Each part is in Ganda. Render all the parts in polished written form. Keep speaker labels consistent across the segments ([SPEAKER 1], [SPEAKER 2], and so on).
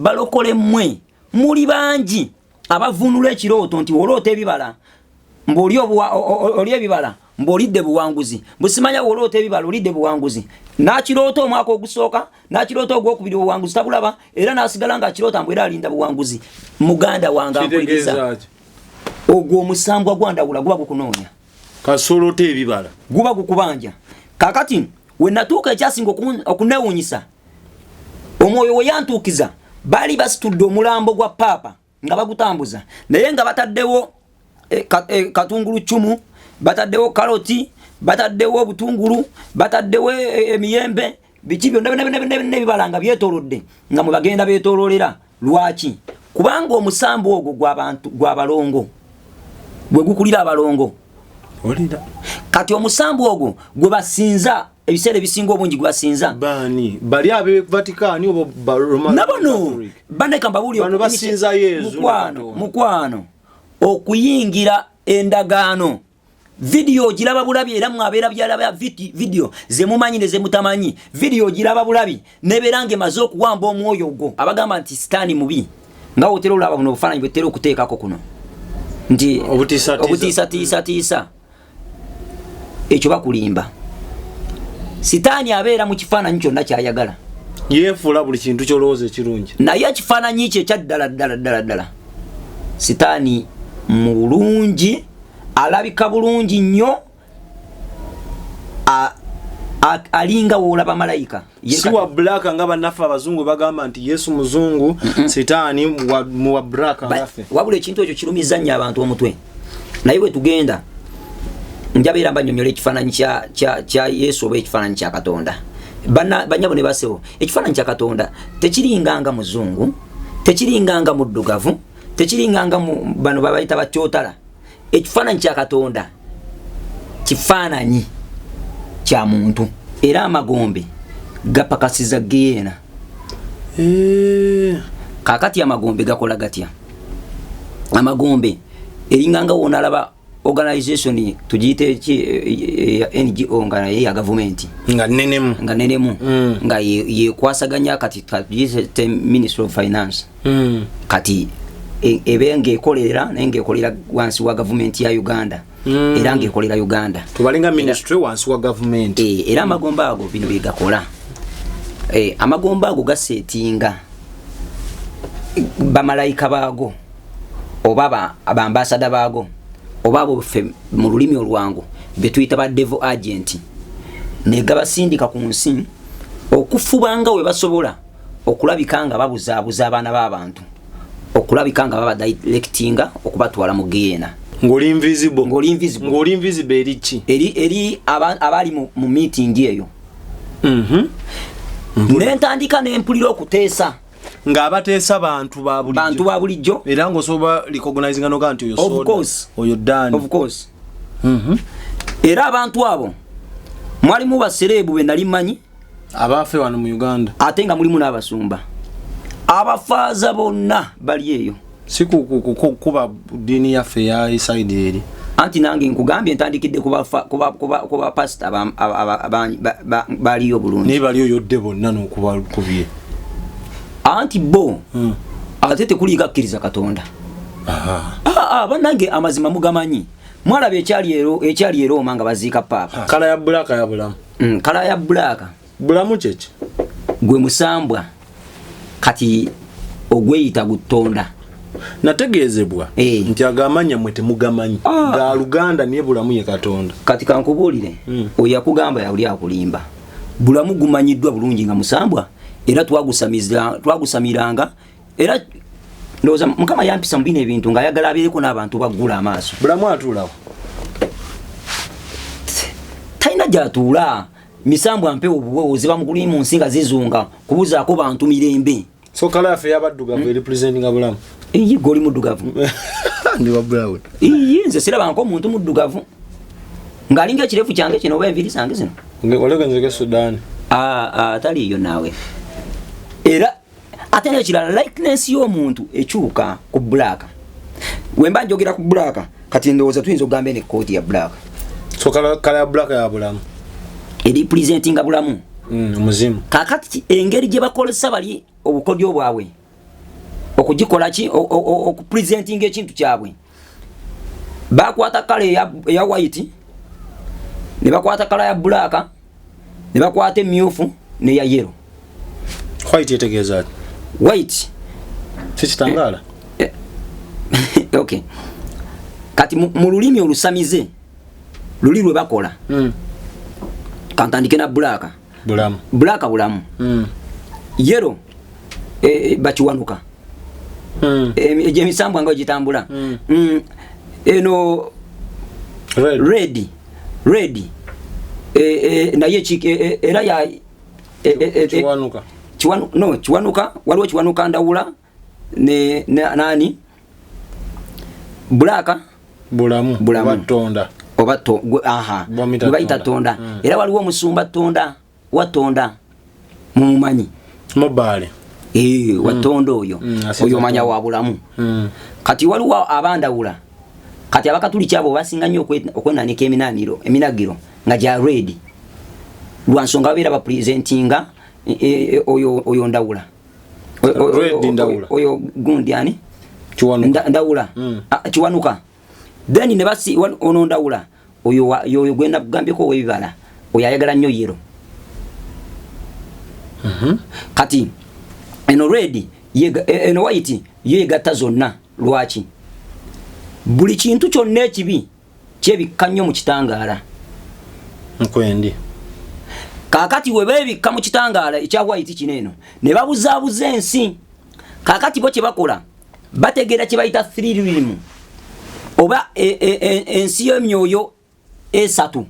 [SPEAKER 1] balokole mmwe muli bangi abavunula ekirooto nti olota ebibala mboli oli ebibala mbolidde buwanguzi busimanya olota ebibala olidde buwanguzi nakirooto omwaka ogusooka nakirooto ogwokubiri buwanguzi tabulaba era nasigala nga kirota mbwera alinda buwanguzi muganda wange ampuliriza ogwo omusambwa gwandawula guba gukunoonya
[SPEAKER 2] kasolota ebibala
[SPEAKER 1] guba gukubanja kakati we natuuka ekyasinga okunewunyisa omwoyo we yantuukiza bali basitudde omulambo gwa paapa nga bagutambuza naye nga bataddewo katungulu cumu bataddewo karoti bataddewo obutungulu bataddewo emiyembe biki byonna nebibala nga byetoolodde nga mwe bagenda beetoololera lwaki kubanga omusambu ogwo gw'abalongo gwe gukulira abalongo kati omusambu ogwo gwe basinza ebiseera ebisinga obungi gwe basinza
[SPEAKER 2] bali abe Vatican obo
[SPEAKER 1] nabono baneka mbabuli
[SPEAKER 2] basinza Yesu
[SPEAKER 1] mukwano okuyingira endagaano video giraba bulabi era mwabeera byalaba video zemumanyire zemutamanyi video giraba bulabi neberange mazo okuwamba omwoyo gwo abagamba nti sitani mubi nga otero olaba buno bufaananyi bwetero okuteekako kuno nti obutiisa ekyo bakulimba sitani abeera mu kifaananyi kyonna kyayagala
[SPEAKER 2] yefuula buli kintu kyolowooza ekirungi
[SPEAKER 1] naye ekifaananyi kye ekyaddala sitani mulungi alabika bulungi nnyo alinga woolaba malayika
[SPEAKER 2] si wa black nga bannaffe abazungu bagamba nti Yesu muzungu sitaani wa black ngaffe
[SPEAKER 1] wabula ekintu ekyo kirumiza nnyo abantu omutwe naye bwe tugenda njabeera mbanyonyola ekifaananyi kya Yesu oba ekifaananyi kya Katonda banyabo ne basewo ekifaananyi kya Katonda tekiringanga muzungu tekiringanga muddugavu tekiringanga bano babayita batyotala ekifaananyi kya Katonda kifaananyi kya muntu era amagombe gapakasiza geena kakati amagombe gakola gatya amagombe eringanga wona alaba organization tujite NGO nga ya government
[SPEAKER 2] nga nenemu
[SPEAKER 1] nga yekwasaganya kati tujite Ministry of Finance kati ebenge ekolera nenge ekolera wansi wa government ya Uganda era nge ekolera Uganda
[SPEAKER 2] tubalinga ministry wansi wa government
[SPEAKER 1] era amagomba ago bino bigakola amagomba ago gasetinga bamalayika bago oba abambasada bago oba bo mu lulimi olwangu betuyita ba devil agent ne gabasindika ku nsi okufubanga we basobola okulabikanga babuzabuza abaana b'abantu okulabikanga baba directinga okubatwala mu geena
[SPEAKER 2] ngoli invisible
[SPEAKER 1] eri abali mu meeting eyo nentandika nempulira okuteesa
[SPEAKER 2] nga abateesa bantu
[SPEAKER 1] ba bulijjo
[SPEAKER 2] era ngosoba recognizing anoga nti oyo soda
[SPEAKER 1] of course
[SPEAKER 2] oyo dani
[SPEAKER 1] of course era abantu abo mwalimu baserebu be nali manyi
[SPEAKER 2] abafe wano mu Uganda
[SPEAKER 1] atenga mulimu n'abasumba abafaaza bonna bali eyo
[SPEAKER 2] siku kuba dini yaffe ya side eri
[SPEAKER 1] anti nange nkugambye ntandikidde kuba pastor baliyo bulungi
[SPEAKER 2] ne baliyo yodde bonna n'okuba kubye
[SPEAKER 1] anti bo ate tekuliga kkiriza Katonda banange amazima mugamanyi mwalaba ekyali ero omanga baziika paapa
[SPEAKER 2] kala ya black ya bulamu
[SPEAKER 1] kala ya black
[SPEAKER 2] bulamu kyeki
[SPEAKER 1] gwe musambwa kati ogweyita gutonda
[SPEAKER 2] nategeezebwa nti agamanya mwe temugamanyi ga Luganda niye bulamu ye Katonda
[SPEAKER 1] kati kankubuulire oyo akugamba yali akulimba bulamu gumanyiddwa bulungi nga musambwa era twagusamiranga era ndoza mukama yampisa mbine ebintu nga ayagala abeereko n'abantu baggula amaaso
[SPEAKER 2] bulamu atuulawo
[SPEAKER 1] talina gyatuula misambwa mpewo obuwewozi bamuguli mu nsi nga zizunga kubuzaako bantu mirembe
[SPEAKER 2] so kala yaffe yabaddugavu representinga bulamu
[SPEAKER 1] iyi goli muddugavu
[SPEAKER 2] ndi wa brown
[SPEAKER 1] iyi nze siraba nko muntu muddugavu ng'alinga ekirefu kyange kino oba enviiri zange zino
[SPEAKER 2] olegenzeke Sudan
[SPEAKER 1] taliyo naawe era ate n'ekirala likeness y'omuntu ekyuka ku black wemba njogera ku black kati ndowooza tuyinza okugamba eno ekkooti ya black
[SPEAKER 2] so kala ya black ya bulamu
[SPEAKER 1] representinga bulamu
[SPEAKER 2] muzimu
[SPEAKER 1] kakati engeri gye bakolesa bali obukodyo bwabwe okugikola ki okupresentinga ekintu kyabwe bakwata kale ya white ne bakwata kala ya black ne bakwata emyufu ne ya yellow.
[SPEAKER 2] White etegeza
[SPEAKER 1] white
[SPEAKER 2] kitangala
[SPEAKER 1] okay kati mu lulimi olusamize luli lwe bakola kantandike na black bulamu yellow bachiwanuka emisambu nga gitambula eno red naye era ya chiwanuka waliwo chiwanuka ndawula ne nani black bulamu
[SPEAKER 2] batonda
[SPEAKER 1] obato aha baita tonda era waliwo omusumba tonda watonda mumumanyi
[SPEAKER 2] mobile
[SPEAKER 1] watonda oyo manya wa bulamu kati waliwo abandawula kati abakatuli kyabo basinga nnyo okwenanika eminagiro nga gya red lwansonga babeera bapresentinga oyo ndawula oyo gundi ani ndawula chiwanuka then ne basi ono ndawula oyo gwenda kugambyeko webibala oyo ayagala nnyo yero kati eno red eno white yegatta zonna lwaki buli kintu kyonna ekibi kyebikka nnyo mu kitangaala
[SPEAKER 2] nkwendi
[SPEAKER 1] kakati webebikka mu kitangaala ekya white kineno ne babuzaabuza ensi kakati bo kye bakola bategeera kye bayita 3 realm oba ensi y'emyoyo esatu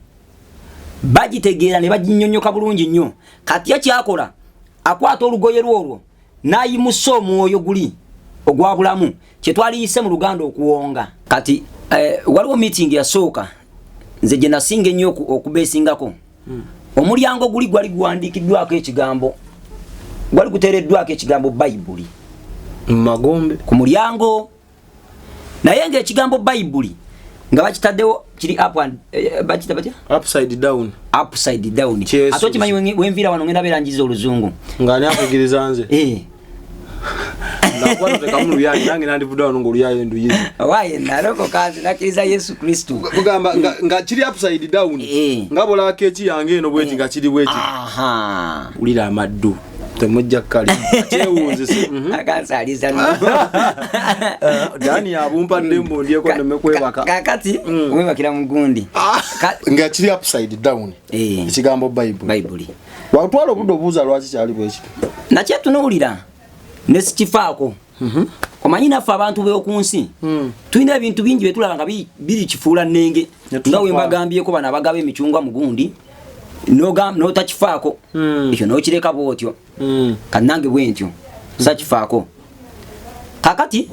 [SPEAKER 1] bagitegeera ne baginyonyoka bulungi nnyo kati yakyakola akwata olugoye lwolwo n'ayimusa omwoyo guli ogwa bulamu kye twaliyise mu Luganda okuwonga kati waliwo meeting yasooka nze gye nasinga ennyo okubeesingako omulyango guli gwali guwandiikiddwako ekigambo gwali guteereddwako ekigambo Bayibuli
[SPEAKER 2] Magombe
[SPEAKER 1] ku mulyango naye ng'ekigambo Bayibuli nga bakitaddewo kiri
[SPEAKER 2] upside down
[SPEAKER 1] ate okimanyi wenviira wano ngenda beerangiza oluzungu
[SPEAKER 2] ng'ani akugiriza nze
[SPEAKER 1] waye naroko kazi nakiriza Yesu Kristo
[SPEAKER 2] kugamba nga kiri upside down nga bola kechi yange eno bweti nga kiri bweti ulira amaddu temujja kali kyewunze
[SPEAKER 1] akansaliza
[SPEAKER 2] Dani abumpa ndembo ndiye ko nemekwebaka
[SPEAKER 1] kakati webakira mugundi
[SPEAKER 2] nga kiri upside down ekigambo Bible watwala obudo buza lwaki kyali bweki
[SPEAKER 1] nakye tunuulira nesikifaako omanyi naffe abantu beokunsi tulina ebintu bingi betulaba nga biri kifuula nnenge nga we mbagambyeko bano abagaba emicungwa mugundi notakifaako ekyo nokireka bwotyo kannange bwentyo sakifaako kakati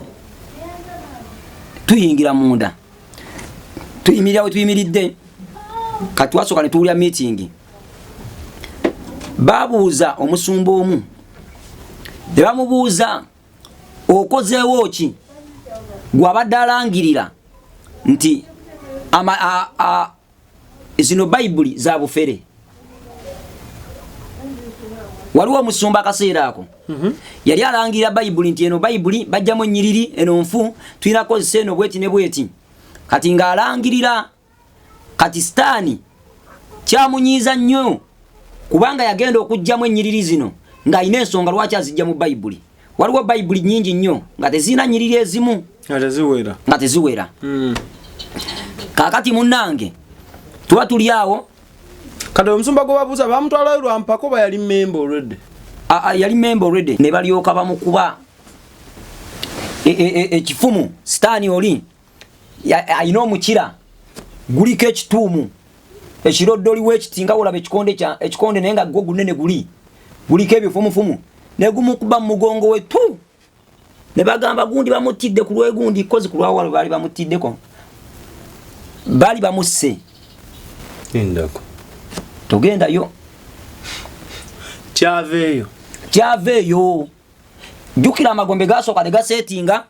[SPEAKER 1] tuyingira munda tuyimirira we tuyimiridde kati wasooka ne tuwulira meeting babuuza omusumba omu ne bamubuuza okozeewo ki gwabadde alangirira nti zino Bayibuli za bufere waliwo omusumba akaseera ako yali alangirira Bayibuli nti eno Bayibuli bajjamu ennyiriri eno nfu tulina kozesa eno bweti ne bweti kati ng'alangirira kati sitaani kyamunyiiza nnyo kubanga yagenda okugjamu ennyiriri zino ng'alina ensonga lwaki azijja mu Bayibuli waliwo Bayibuli nnyingi nnyo nga tezirina nnyiriri ezimu nga teziwera kakati munnange tuba tuli awo
[SPEAKER 2] kati omusumba gwe babuuza bamutwalayo lwampako ba yali member already
[SPEAKER 1] yali member already ne balyoka bamukuba ekifumu sitaani oli ayina omukira guliko ekituumu ekiroddoli w'ekiti nga olaba ekikonde naye nga gwo gunene guliko ebifumufumu ne gumukuba mu mugongo we tu ne bagamba gundi bamutidde ku lwegundi kozi ku lwawalo baali bamutiddeko baali bamusse
[SPEAKER 2] endako
[SPEAKER 1] togendayo kyaveeyo jjukira amagombe gasooka ne gaseetinga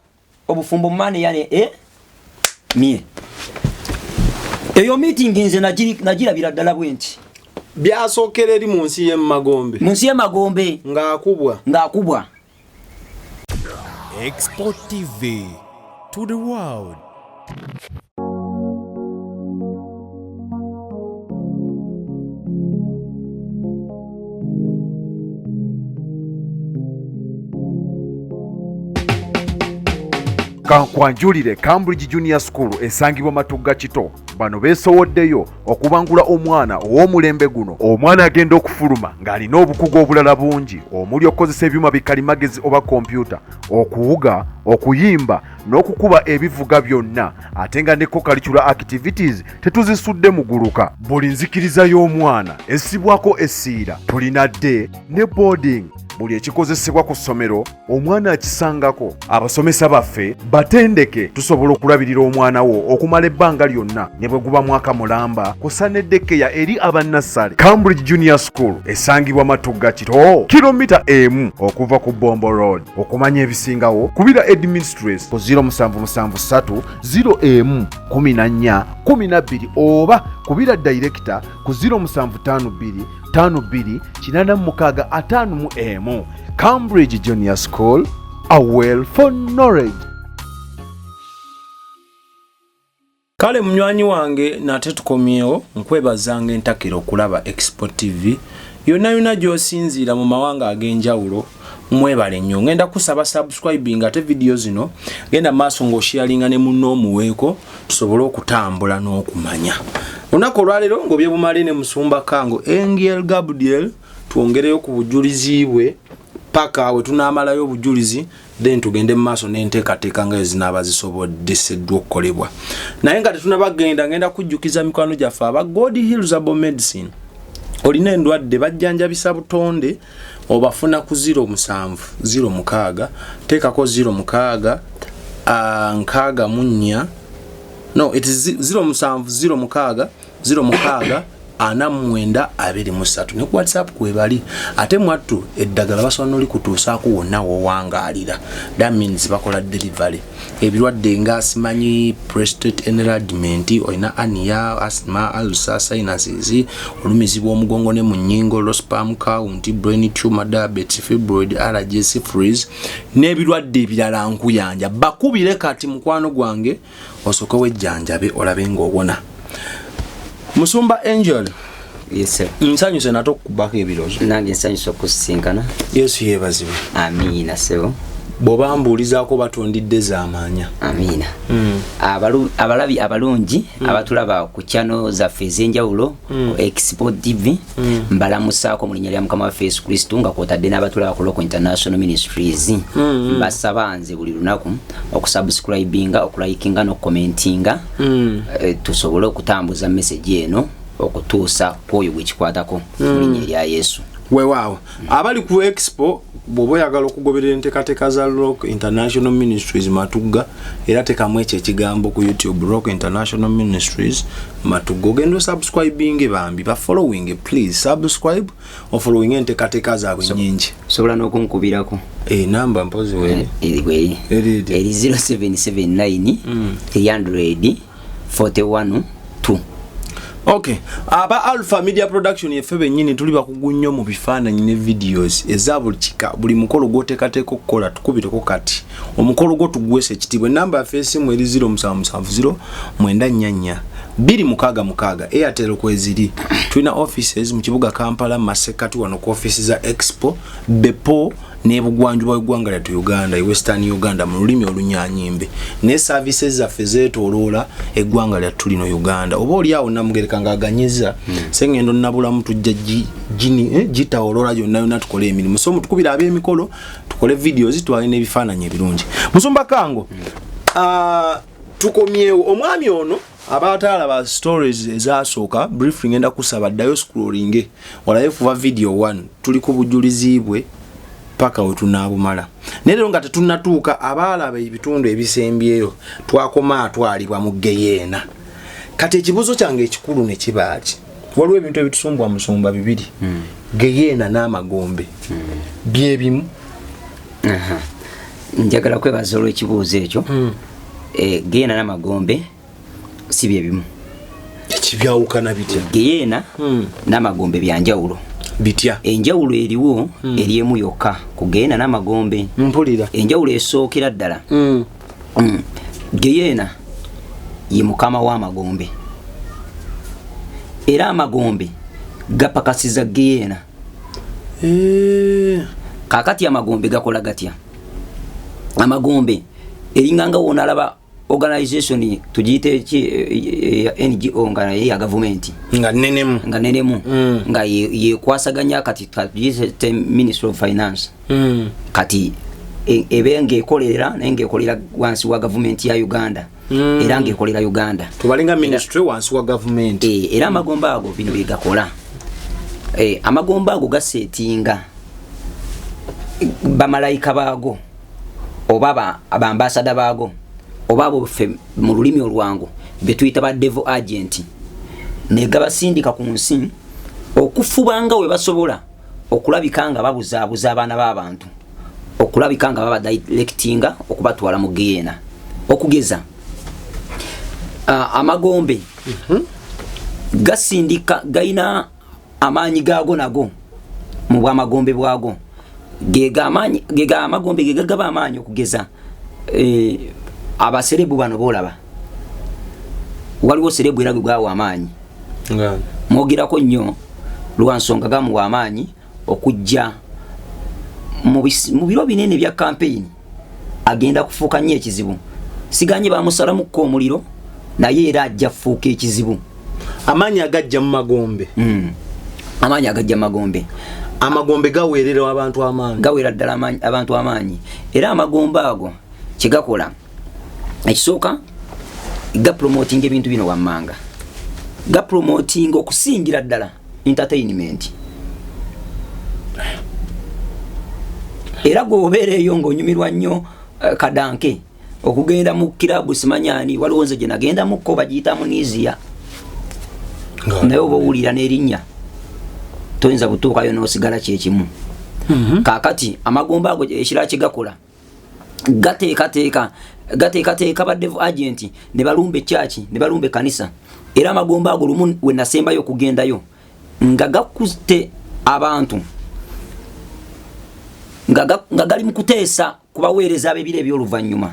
[SPEAKER 1] obufumbo mumane yane mie eyo meeting nze nagirabira ddala bwe nti
[SPEAKER 2] byasookera eri mu nsi y'emagombe
[SPEAKER 1] ng'akubwa
[SPEAKER 3] Export TV to the world.
[SPEAKER 4] Kankwanjulire Cambridge Junior School esangibwa Matugga Kito bano beesowoddeyo okubangula omwana ow'omulembe guno. Omwana agenda okufuluma ng'alina obukugu obulala bungi omuli okukozesa ebyuma bikalimagezi oba kompyuta, okuwuga, okuyimba n'okukuba ebivuga byonna, ate nga ne co-curricular activities tetuzisudde muguluka. Buli nzikiriza y'omwana essibwako essiira, tulina day ne boarding. Buli ekikozesebwa ku ssomero omwana akisangako. Abasomesa baffe batendeke tusobola okulabirira omwana wo okumala ebbanga lyonna ne bwe guba mwaka mulamba kusa n'eddekeya eri abannassale. Cambridge Junior School esangibwa Matugga Kito, kilomita 1 okuva ku Bombo Road. Okumanya ebisingawo kubira administrator ku 0773 01 14 12 oba kubira director ku 0752 52 86 Cambridge Junior School, a well for knowledge.
[SPEAKER 2] Kale munywanyi wange nate tukomyewo nkwebazanga entakiro okulaba Export TV yonna gy'osinziira mu mawanga ag'enjawulo. Mwebale nnyo. Ngenda kusaba subscribing ate video zino genda maaso ng'osharinga ne munno omuweeko tusobole okutambula n'okumanya. Lunaku olwaleero ng'obye bumale ne Musumba Kango Engel Gabriel twongereyo ku bujulizi bwe paka we tunaamalayo obujulizi then tugende mu maaso n'enteekateeka nga ezinaaba zisobodde seddwa okukolebwa. Naye nga tetunabagenda ngenda kujjukiza mikwano gyaffe aba God Heals Herbal Medicine. Olina endwadde bajjanjabisa butonde obafuna ku 0706 teekako 06 nkaaga munnya no it is 0706 09 ne WhatsApp kwebali ate mwattu eddagala basobola oli kutuusaako wonna wowangaalira. That means bakola delivery. Ebirwadde nga simanyi prostate enlargement, olina ania, asthma, ulcer, sinuses, olumizibwa omugongo ne mu nnyingo, low sperm count, brain tumor, diabetes, fibroid, allergies, freeze n'ebirwadde ebirala nkuyanja. Bakubire kati mukwano gwange osooke wejjanjabe olabe ng'owona. Musumba Angel.
[SPEAKER 1] Yes sir.
[SPEAKER 2] Nsanyuse nato kubaka ebirozo.
[SPEAKER 1] Nange nsanyuse okusinkana.
[SPEAKER 2] Yesu yeebazibwe.
[SPEAKER 1] Amina sebo.
[SPEAKER 2] Bw'obambuulizaako batondidde zaamanya.
[SPEAKER 1] Amina. Abalabi abalungi abatulaba ku channel zaffe ez'enjawulo Export TV mbalamusaako mu linnya lya Mukama waffe Yesu Kristo nga kwotadde n'abatulaba ku Local International Ministries. Basaba nze buli lunaku okusubscribinga, okulayikinga n'okukomentinga tusobole okutambuza message eno okutuusa kwoyo gwekikwatako mu linnya lya Yesu.
[SPEAKER 2] Weewaawo abali ku Expo bw'oba oyagala okugoberera enteekateeka za Rock International Ministries Matugga era tekamu ekyo ekigambo ku YouTube Rock International Ministries Matugga ogenda subscribing bambi ba following please subscribe o following enteekateeka zaabwe nnyingi.
[SPEAKER 1] Sobola n'okunkubirako
[SPEAKER 2] namba mpozi weeri
[SPEAKER 1] eri 0779 300 41 2.
[SPEAKER 2] Okay. Aba Alpha Media Production yefe bennyini tuli bakugunnyo mu bifaananyi ne videos ezabuli kika buli mukolo gwoteekateeka okukola tukubireko kati omukolo gwo tugwese ekitibwa. Namba ya Facebook eri 0770 944 266 Airtel kweziri. Tulina offices mu kibuga Kampala, Masekati wano ku offices za Expo, Bepo ne bugwanjuba bw'eggwanga lyattu Uganda, Western Uganda mu lulimi olunyanyimbe ne services zaffe zeetooloola eggwanga lyattu lino Uganda. Oba oli awo namugereka ng'aganyiza sengendo nabulamu tujja gitaoloola yonna tukole emirimu. So mutukubira ab'emikolo tukole videos twali n'ebifaananyi ebirungi. Musumba Kango tukomyewo omwami ono abataalaba stories ezasooka briefing enda kusaba ddayo scrolling olabe fuva video 1 tuli ku bujulizi bwe paka wetunaabumala. Nero nga tetunatuuka abaalaba ebitundu ebisembyeyo twakoma atwalibwa mu Geyeena. Kati ekibuzo kyange ekikulu ne kibaaki waliwo ebintu ebitusumbwa Musumba bibiri Geyeena n'Amagombe byebimu.
[SPEAKER 1] Njagala kwebaza olw'ekibuuzo ekyo. Geyeena n'Amagombe si bye bimu.
[SPEAKER 2] Ekibyawukana bitya?
[SPEAKER 1] Geyeena n'Amagombe byanjawulo.
[SPEAKER 2] bitya
[SPEAKER 1] enjawulo eriwo eriemu yokka kugenda n'amagombe
[SPEAKER 2] mpulira
[SPEAKER 1] enjawulo esookera ddala Geyeena ye mukama w'amagombe era amagombe gapakasiza Geyeena kakati amagombe gakola gatya amagombe eringanga wona alaba organization tujite NGO nga ya government
[SPEAKER 2] nga nenemu
[SPEAKER 1] nga ye kwasaganya kati tujite Ministry of Finance kati ebenge ekolera nenge ekolera wansi wa government ya Uganda era nge ekolera Uganda
[SPEAKER 2] tubalinga ministry wansi wa government
[SPEAKER 1] era amagombe ago bino bigakola amagombe ago gasetinga bamalayika bago oba abambasada bago oba bo mu lulimi olwangu betuyita ba devil agent ne gabasindika ku nsi okufubanga we basobola okulabikanga babuzabuza abaana b'abantu okulabikanga baba directinga okubatwala mu Geyeena okugeza amagombe gasindika gaina amaanyi gago nago mu bwamagombe bwago gega amagombe gega gaba amaanyi okugeza abaserebu bano bolaba waliwo serebu era gwa amaanyi mwogirako nnyo lwansonga gamu wa amaanyi okujja mu biro binene bya campaign agenda kufuuka nnyo ekizibu siganye bamusalamu ko omuliro naye era ajja fuuka ekizibu
[SPEAKER 2] amaanyi agajja mu magombe
[SPEAKER 1] amaanyi agajja mu magombe
[SPEAKER 2] amagombe gaweerera abantu amaanyi
[SPEAKER 1] gaweera ddala abantu amaanyi era amagombe ago kigakola ekisooka ga promoting ebintu bino wammanga ga promoting okusingira ddala entertainment era gobeereyo ng'onyumirwa nnyo kadanke okugenda mu kilabu simanyani waliwo nze gye nagenda mukko bagiyita Munizia naye oba owulira n'erinnya toyinza butuukayo n'osigala kyekimu kaakati amagombe ago ekirala kye gakola gateekateeka ba devil agent ne balumba ekyaki ne balumba ekkanisa era amagombe ago lumu we nasembayo okugendayo nga gakutte abantu nga gali mu kuteesa kubaweereza ab'ebiro eby'oluvannyuma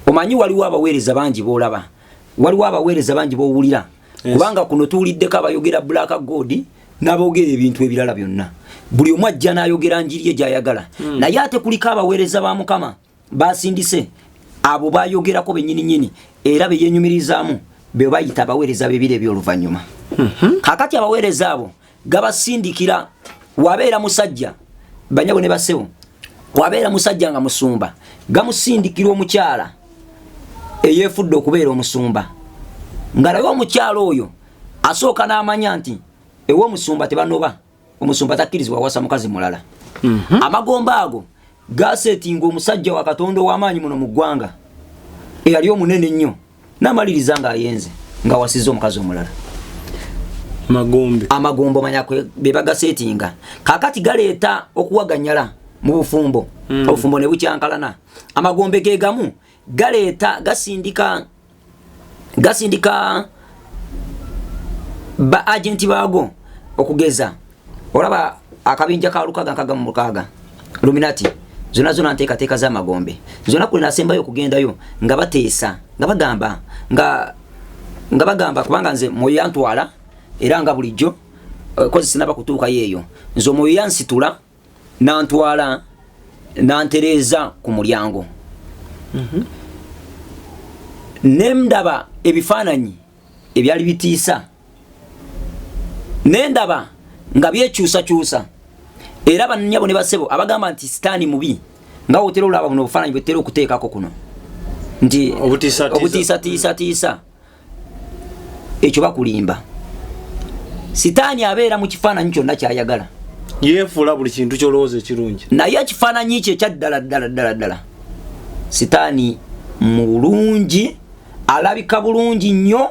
[SPEAKER 1] omanyi waliwo abaweereza bangi boolaba waliwo abaweereza bangi bowulira kubanga kuno tuwuliddeko abayogera black god n'aboogera ebintu ebirala byonna buli omu ajja n'ayogera njiri ye gy'ayagala naye ate kuliko abaweereza ba Mukama basindise abo bayogerako bennyini era beyenyumirizaamu be bayita abaweereza b'ebiro eby'oluvannyuma kakati abaweereza abo gabasindikira wabeera musajja banyabo ne basewo wabeera musajja nga musumba gamusindikira omukyala eyeefudde okubeera omusumba nga naye omukyala oyo asooka n'amanya nti ewe omusumba tebanoba omusumba takkirizibwa wasa mukazi mulala amagombe ago gasetinga omusajja wa Katonda ow'amaanyi muno mu ggwanga eyali omunene nnyo n'amaliriza ng'ayenze nga wasiza omukazi omulala amagombe manya be bagasetinga kakati galeeta okuwaganyala mu bufumbo obufumbo ne bukyankalana amagombe ge gamu galeeta gasindika ba agenti baago okugeza olaba akabinja ka Lukaga Luminati zona nteekateeka z'amagombe zona kule nasembayo okugendayo nga bateesa nga bagamba kubanga nze mwoyo yantwala era nga bulijjo kozi sinaba kutuuka yeeyo nze omwoyo yansitula nantwala nantereeza ku mulyango nendaba ebifaananyi ebyali bitiisa nendaba nga byekyusakyusa era banyabo ne basebo abagamba nti sitaani mubi nga otera olaba buno obufaananyi bwetera okuteekako kuno nti obutiisatiisa ekyo bakulimba sitaani abeera mu kifaananyi kyonna kyayagala
[SPEAKER 2] yeefuula buli kintu kyolowooza ekirungi
[SPEAKER 1] naye ekifaananyi kye ekyaddala sitaani mulungi alabika bulungi nnyo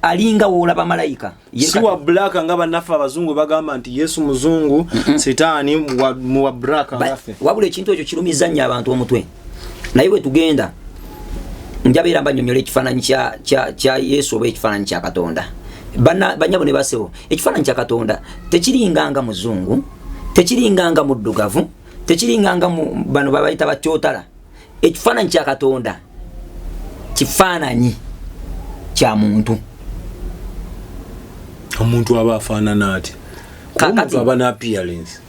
[SPEAKER 1] alinga woolaba malayika
[SPEAKER 2] si wa black nga bannaffe abazungu bagamba nti Yesu muzungu sitaani muwa black ngaffe
[SPEAKER 1] wabula ekintu ekyo kirumiza nnyo abantu omutwe naye bwe tugenda njabeera mbanyonyola ekifaananyi kya Yesu oba ekifaananyi kya Katonda banyabo ne basewo ekifaananyi kya Katonda tekiringanga muzungu tekiringanga muddugavu tekiringanga bano babayita batyotala ekifaananyi kya Katonda kifaananyi kya muntu
[SPEAKER 2] omuntu aba afaanana ati omuntu aba na appearance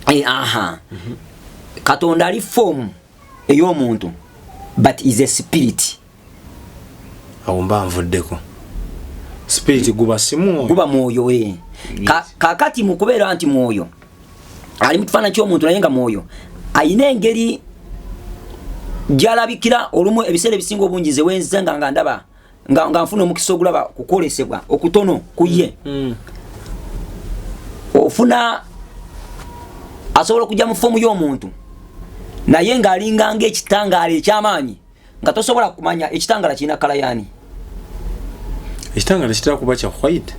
[SPEAKER 1] Katonda ali form ey'omuntu but is a spirit
[SPEAKER 2] awomba nvuddeko spirit guba simu
[SPEAKER 1] guba mwoyo we kakati mukubeera nti mwoyo ali mu kifaananyi ky'omuntu naye nga mwoyo ayina engeri gyalabikira olumu ebiseera ebisinga obungi ze wenze nga ndaba nga nfuna omukisa ogulaba kukolesebwa okutono kuye ofuna asobola okujja mu fomu y'omuntu naye ng'alinganga ekitangaala eky'amaanyi nga tosobola kumanya ekitangaala kirina kala yaani
[SPEAKER 2] ekitangaala kitera kuba kya white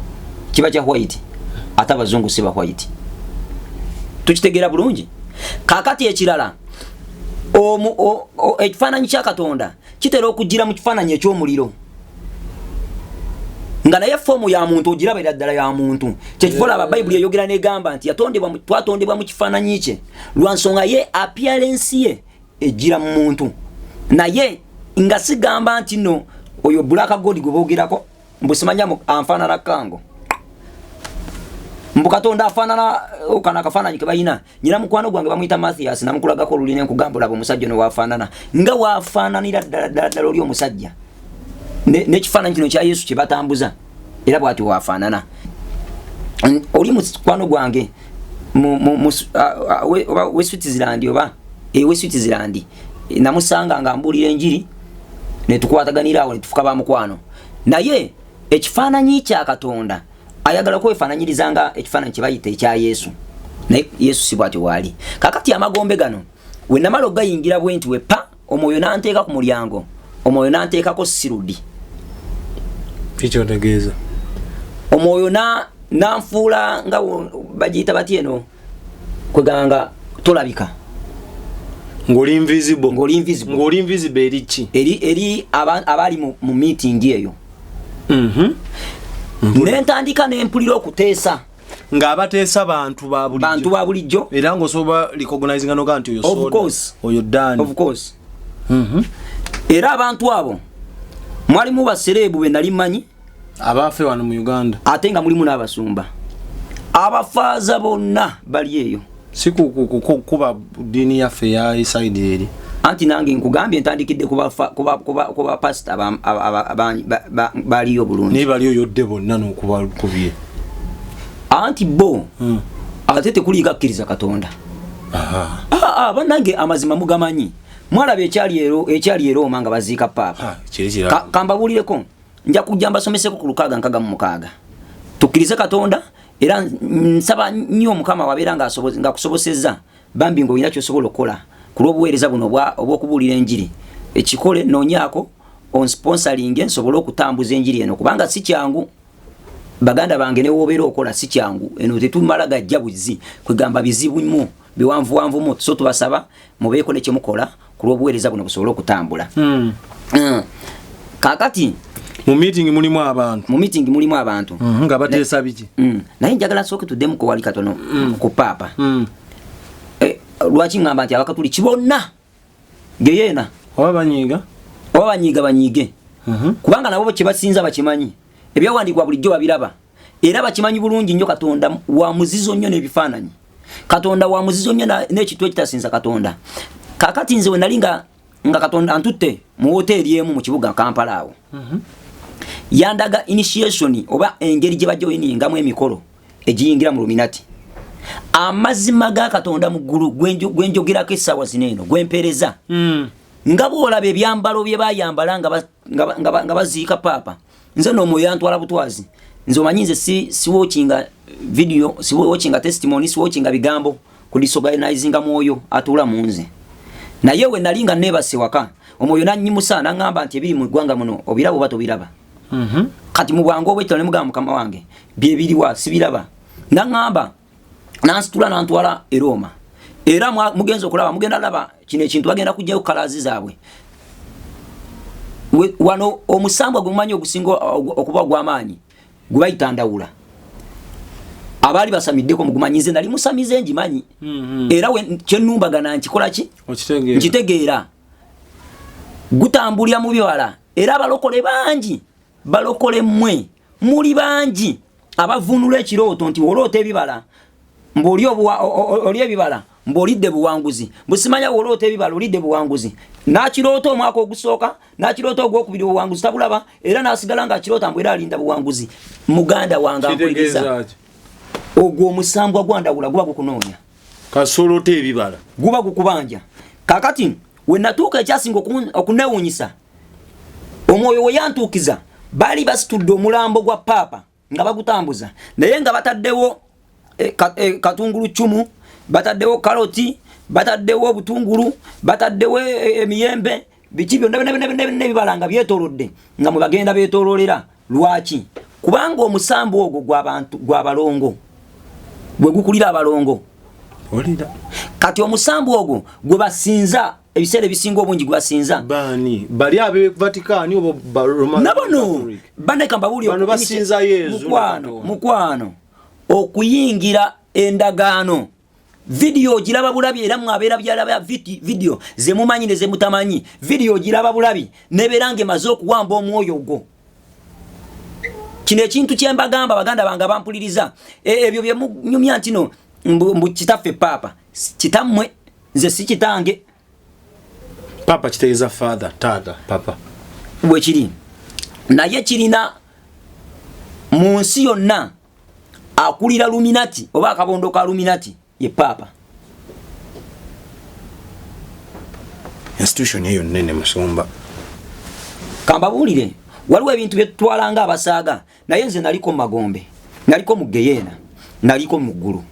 [SPEAKER 1] kiba kya white ate abazungu si ba white tukitegeera bulungi kakati ekirala ekifaananyi kya Katonda kitera okugira mu kifaananyi eky'omuliro nga naye fomu ya muntu ogiraba era ddala ya muntu kyekifola ababayibuli eyogera negamba nti twatondebwa mu kifaananyi kye lwa nsonga ye appearance ye egira mu muntu naye nga sigamba nti no oyo Black God gwe boogerako mbusimanya anfaanana kango mbu Katonda afaanana okana akafaananyi ke bayina nyina mukwano gwange bamuyita Mathias namukulagako olulina enkugambula omusajja ono waafaanana nga waafaananira ddala oli omusajja n'ekifaananyi kino kya Yesu kye batambuza era bw'ati waafaanana oli mukwano gwange we Switzerland oba we Switzerland namusanga nga mbuulira enjiri ne tukwataganira awo ne tufuka ba mukwano naye ekifaananyi kya Katonda ayagala kwefaananyiriza nga ekifaananyi kye bayita ekya Yesu naye Yesu si bw'ati waali kakati amagombe gano we namala ogayingira bwenti wepa omwoyo n'anteeka ku mulyango omwoyo n'anteekako sirudi
[SPEAKER 2] kikyotegeeza
[SPEAKER 1] omwoyo nanfuula nga bagiyita bati eno kweganga tolabika
[SPEAKER 2] ng'oli invisible
[SPEAKER 1] ng'oli invisible eri abali mu meeting eyo nentandika nempulira okuteesa
[SPEAKER 2] ng'abateesa bantu ba
[SPEAKER 1] bulijjo
[SPEAKER 2] era ng'osobola recognizinga noga nti oyo soda oyo Dani
[SPEAKER 1] of course era abantu abo mwalimu basereebu be nali manyi
[SPEAKER 2] abaafe wano mu Uganda
[SPEAKER 1] ate nga mulimu n'abasumba abafaaza bonna bali eyo
[SPEAKER 2] si kuba ddiini yaffe ya isaidi eri
[SPEAKER 1] anti nange nkugambye ntandikidde kuba pasita baliyo bulungi
[SPEAKER 2] naye bali oyodde bonna n'okubakubye
[SPEAKER 1] anti bo ate tekuliika kkiriza Katonda bannange amazima mugamanyi mwalaba ekyali ero omanga baziika Paapa kambabuulireko nja kujja mbasomeseko ku 666 tukkirize Katonda era nsaba nnyo Omukama wabeera nga kusobosezza bambi ng'olina ky'osobola okukola ku lw'obuweereza buno obw'okubuulira enjiri ekikole noonyaako onsponsoring nsobole okutambuza enjiri eno kubanga si kyangu baganda bange ne woobeera okola si kyangu eno tetumala gajja buzi kwegamba bizibumu biwanvuwanvumu so tubasaba mubeeko ne kyemukola ku lw'obuweereza buno busobole okutambula kakati
[SPEAKER 2] mu meeting mulimu abantu nga bateesa biki
[SPEAKER 1] naye njagala nsooke tuddemu ko wali katono ku Paapa lwaki ngamba nti abakatuliki bonna geyeena
[SPEAKER 2] oba
[SPEAKER 1] banyiige kubanga nabo kye basinza bakimanyi ebyawandiikibwa bulijjo babiraba era bakimanyi bulungi nnyo Katonda wa muzizo nnyo n'ebifaananyi Katonda wa muzizo nnyo n'ekitu ekitasinza Katonda kakati nze we nali nga Katonda antutte mu hoteeri emu mu kibuga Kampala awo yandaga initiation oba engeri gye bajja oyiningamu emikolo egiyingira mu Luminati amazima ga Katonda mu ggulu gwenjogerako essaawa zineeno gwempereza nga bw'olaba ebyambalo bye bayambala nga baziika Paapa nze n'omwoyo yantwala butwazi nze omanyi nze si watchinga video si watchinga testimony si watchinga bigambo ku disorganizinga mwoyo atuula mu nze naye we nali nga neebase waka omwoyo nannyimusa n'aŋŋamba nti ebiri mu ggwanga muno obiraba oba tobiraba kati mu bwangu obwekitalo ne mugamba Mukama wange byebiriwa sibiraba n'aŋŋamba nansitula nantwala e Roma era mugenza okulaba mugenda laba kino ekintu bagenda kujjayo kalaazi zaabwe wano omusambwa gwe mumanyi ogusinga okuba gw'amaanyi gubayita ndawula abali basamiddeko mugumanyize nali musamize njimanyi era we kyenumbagana nkikola ki nkitegeera gutambulira mu bibala era abalokole bangi balokole mmwe muli bangi abavunula ekirooto nti olooto ebibala mboli ebibala mbolidde buwanguzi busimanya olooto ebibala olidde buwanguzi nakirooto omwaka ogusooka nakirooto ogwokubiri buwanguzi tabulaba era nasigala nga kirooto mbwera alinda buwanguzi muganda wange ampuliriza ogwo omusambwa gwandawula guba gukunoonya
[SPEAKER 2] kasolooto ebibala
[SPEAKER 1] guba gukubanja kakati we natuuka ekyasinga okunewuunyisa omwoyo we yantuukiza bali basitudde omulambo gwa paapa nga bagutambuza naye nga bataddewo katungulu cumu bataddewo karoti bataddewo obutungulu bataddewo emiyembe biki byonna ebibala nga byetoolodde nga mwe bagenda beetoololera lwaki kubanga omusambu ogwo gw'abalongo gwe gukulira abalongo kati omusambu ogwo gwe basinza ebiseera ebisinga obungi gwe basinza
[SPEAKER 2] bali abe Vatican obo
[SPEAKER 1] nabono baneka mbabuli
[SPEAKER 2] basinza Yesu
[SPEAKER 1] mukwano okuyingira endagaano video giraba bulabi era mwabeera byalaba video ze mumanyi ne ze mutamanyi video giraba bulabi neberange maze okuwamba omwoyo gwo kino ekintu kyembagamba baganda banga bampuliriza ebyo bye munyumya ntino mbu kitaffe papa kitammwe nze si kitange
[SPEAKER 2] papa kitegeeza father tata papa
[SPEAKER 1] bwe kiri naye kirina mu nsi yonna akulira luminati oba akabondo ka luminati ye papa
[SPEAKER 2] institution eyo nene musomba
[SPEAKER 1] kambabulire waliwo ebintu byetutwalanga abasaaga naye nze naliko magombe naliko mu Geyeena naliko mu ggulu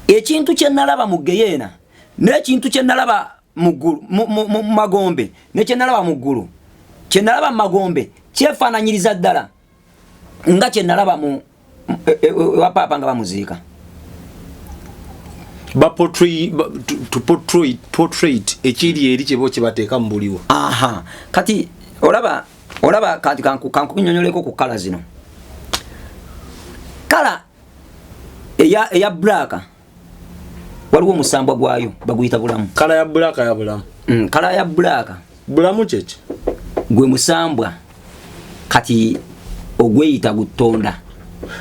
[SPEAKER 1] ekintu kye nalaba mu Geyeena n'ekintu kye nalaba mu ggulu mu magombe ne kye nalaba mu ggulu kye nalaba mu magombe kyefaananyiriza ddala nga kye nalaba mu wa papa nga bamuziika
[SPEAKER 2] portrait ekiri eri kyebo kyebateeka mu buliwo
[SPEAKER 1] kati olaba kati kankunyonyoleko ku kala zino kala eya black waliwo omusambwa gwayo baguyita bulamu
[SPEAKER 2] kala ya black ya bulamu
[SPEAKER 1] kala ya black
[SPEAKER 2] bulamu kyeki
[SPEAKER 1] gwe musambwa kati ogweyita gutonda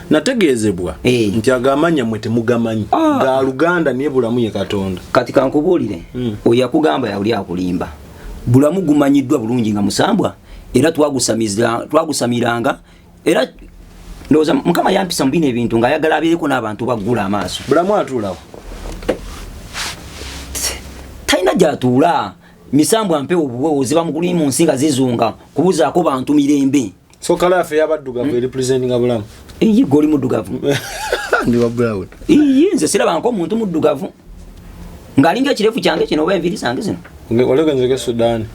[SPEAKER 2] nategeezebwa nti agamanya mwe temugamanyi ga Luganda niye bulamu ye Katonda
[SPEAKER 1] kati kankubuulire oyo akugamba yali akulimba bulamu gumanyiddwa bulungi nga musambwa era twagusamiranga era ndowooza Mukama yampisa mu bino ebintu ng'ayagala abeereko n'abantu baggula amaaso
[SPEAKER 2] bulamu atuulawo
[SPEAKER 1] talina gy'atuula misambwa mpewo obuwewozi bamuguli mu nsi nga zizunga kubuzaako bantu mirembe
[SPEAKER 2] so kala yaffe yabaddugavu representinga bulamu
[SPEAKER 1] iyi goli muddugavu
[SPEAKER 2] ndi wa brown
[SPEAKER 1] iyi nze siraba nko omuntu muddugavu ng'alinga ekirefu kyange kino oba enviiri zange zino
[SPEAKER 2] olekenzeke Sudan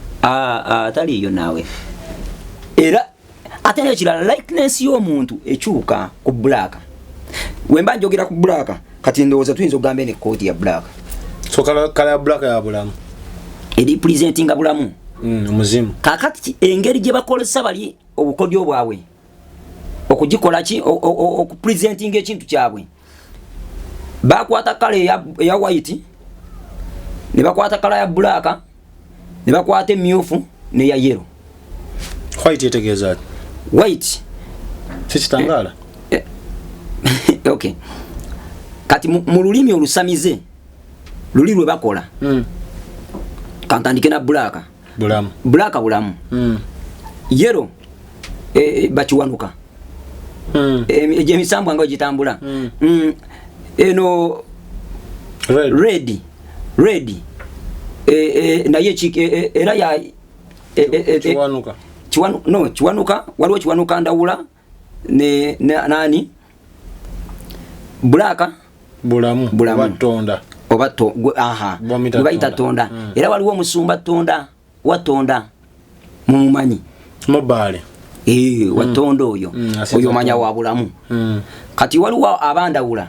[SPEAKER 1] taliyo naawe era ate n'ekirala likeness y'omuntu ekyuka ku black wemba njogera ku black kati ndowooza tuyinza okugamba eno ekkooti ya black
[SPEAKER 2] so kala ya black ya bulamu
[SPEAKER 1] eripresentinga bulamu
[SPEAKER 2] omuzimu
[SPEAKER 1] kakati engeri gye bakozesa bali obukodyo bwabwe okugikola ki okupresentinga ekintu kyabwe bakwata kala eya white ne bakwata kala ya black ne bakwata emyufu ne ya yellow
[SPEAKER 2] white etegeeza
[SPEAKER 1] white
[SPEAKER 2] kitangala
[SPEAKER 1] okay kati mu lulimi olusamize luli lwe bakola kantandike na black bulamu yellow bakiwanuka emisambu nga gitambula eno red naye era ya kiwanuka waliwo kiwanuka ndawula ne nani black
[SPEAKER 2] bulamu batonda
[SPEAKER 1] oba bayita tonda era waliwo omusumba tonda watonda mumumanyi
[SPEAKER 2] mobile
[SPEAKER 1] watonda oyo manya wa bulamu kati waliwo abandawula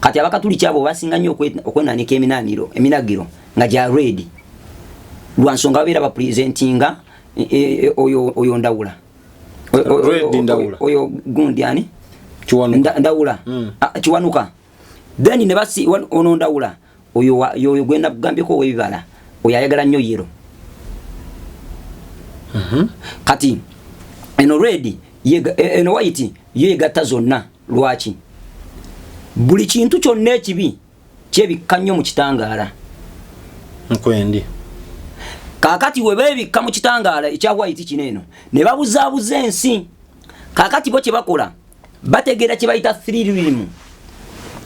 [SPEAKER 1] kati abakatuli kyabo basinga nnyo okwenanika eminagiro nga gya red lwansonga babeera bapresentinga oyo ndawula
[SPEAKER 2] Red Ndawula
[SPEAKER 1] oyo gundi ani
[SPEAKER 2] Kiwanuka
[SPEAKER 1] Ndawula Kiwanuka then ne basi ono Ndawula oyo gwenda kugambye ko webibala oyo ayagala nnyo yero kati eno red eno white yegatta zonna lwaki buli kintu kyonna ekibi kyebikannyo mu kitangaala
[SPEAKER 2] nkwendi
[SPEAKER 1] kakati webebikka mu kitangaala ekya white kineno ne babuzaabuza ensi kakati bo kye bakola bategeera kye bayita 3 realm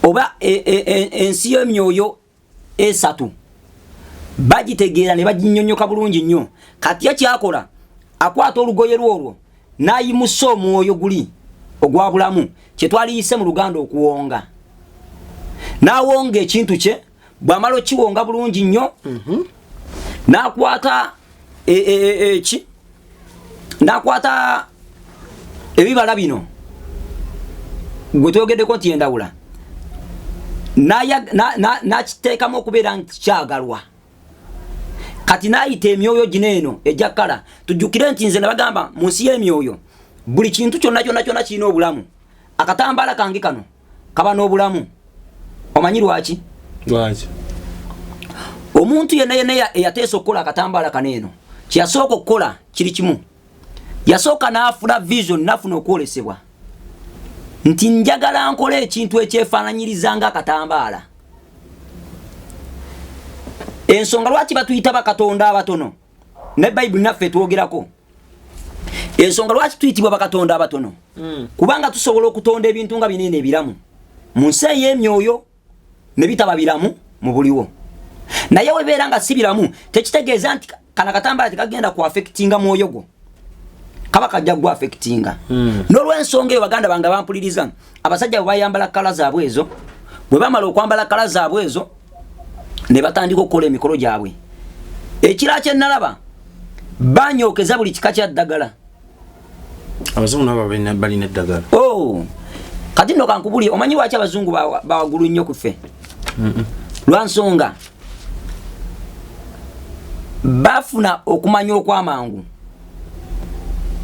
[SPEAKER 1] oba ensi y'emyoyo esatu bagitegeera ne baginnyonnyoka bulungi nnyo kati yakyakola akwata olugoye lwolwo n'ayimusa omwoyo guli ogwa bulamu kye twaliyise mu Luganda okuwonga n'awonga ekintu kye bw'amala okiwonga bulungi nnyo n'akwata n'akwata ebibala bino gwe twogeddeko nti Endawula n'akiteekamu okubeera nti kyagalwa kati n'ayita emyoyo gineeno ejja kkala tujjukire nti nze nabagamba mu nsi y'emyoyo buli kintu kyonna kirina obulamu akatambaala kange kano kaba n'obulamu omanyi lwaki omuntu yenna eyateesa okukola akatambaala kaneeno kyeyasooka okukola kiri kimu yasooka n'afuna vision n'afuna okwolesebwa nti njagala nkola ekintu ekyefaananyiriza nga akatambaala ensonga lwaki batuyita bakatonda abatono ne Bible naffe twogerako ensonga lwaki tuyitibwa bakatonda abatono kubanga tusobola okutonda ebintu nga binene ebiramu mu nsi ey'emyoyo ne bitaba biramu mu buliwo naye webeera nga si biramu tekitegeeza nti kana katambaala tekagenda ku affectinga mwoyo gwo kaba kajja gwa affectinga n'olw'ensonga eyo baganda bange bampuliriza abasajja bwe bayambala kala zaabwe ezo bwe bamala okwambala kala zaabwe ezo ne batandika okukola emikolo gyabwe ekira kye nalaba banyookeza buli kika kya ddagala
[SPEAKER 2] abazungu nabo balina eddagala
[SPEAKER 1] kati nno kankubulye omanyi lwaki abazungu bawagulu nnyo ku ffe lwa nsonga bafuna okumanya okwamangu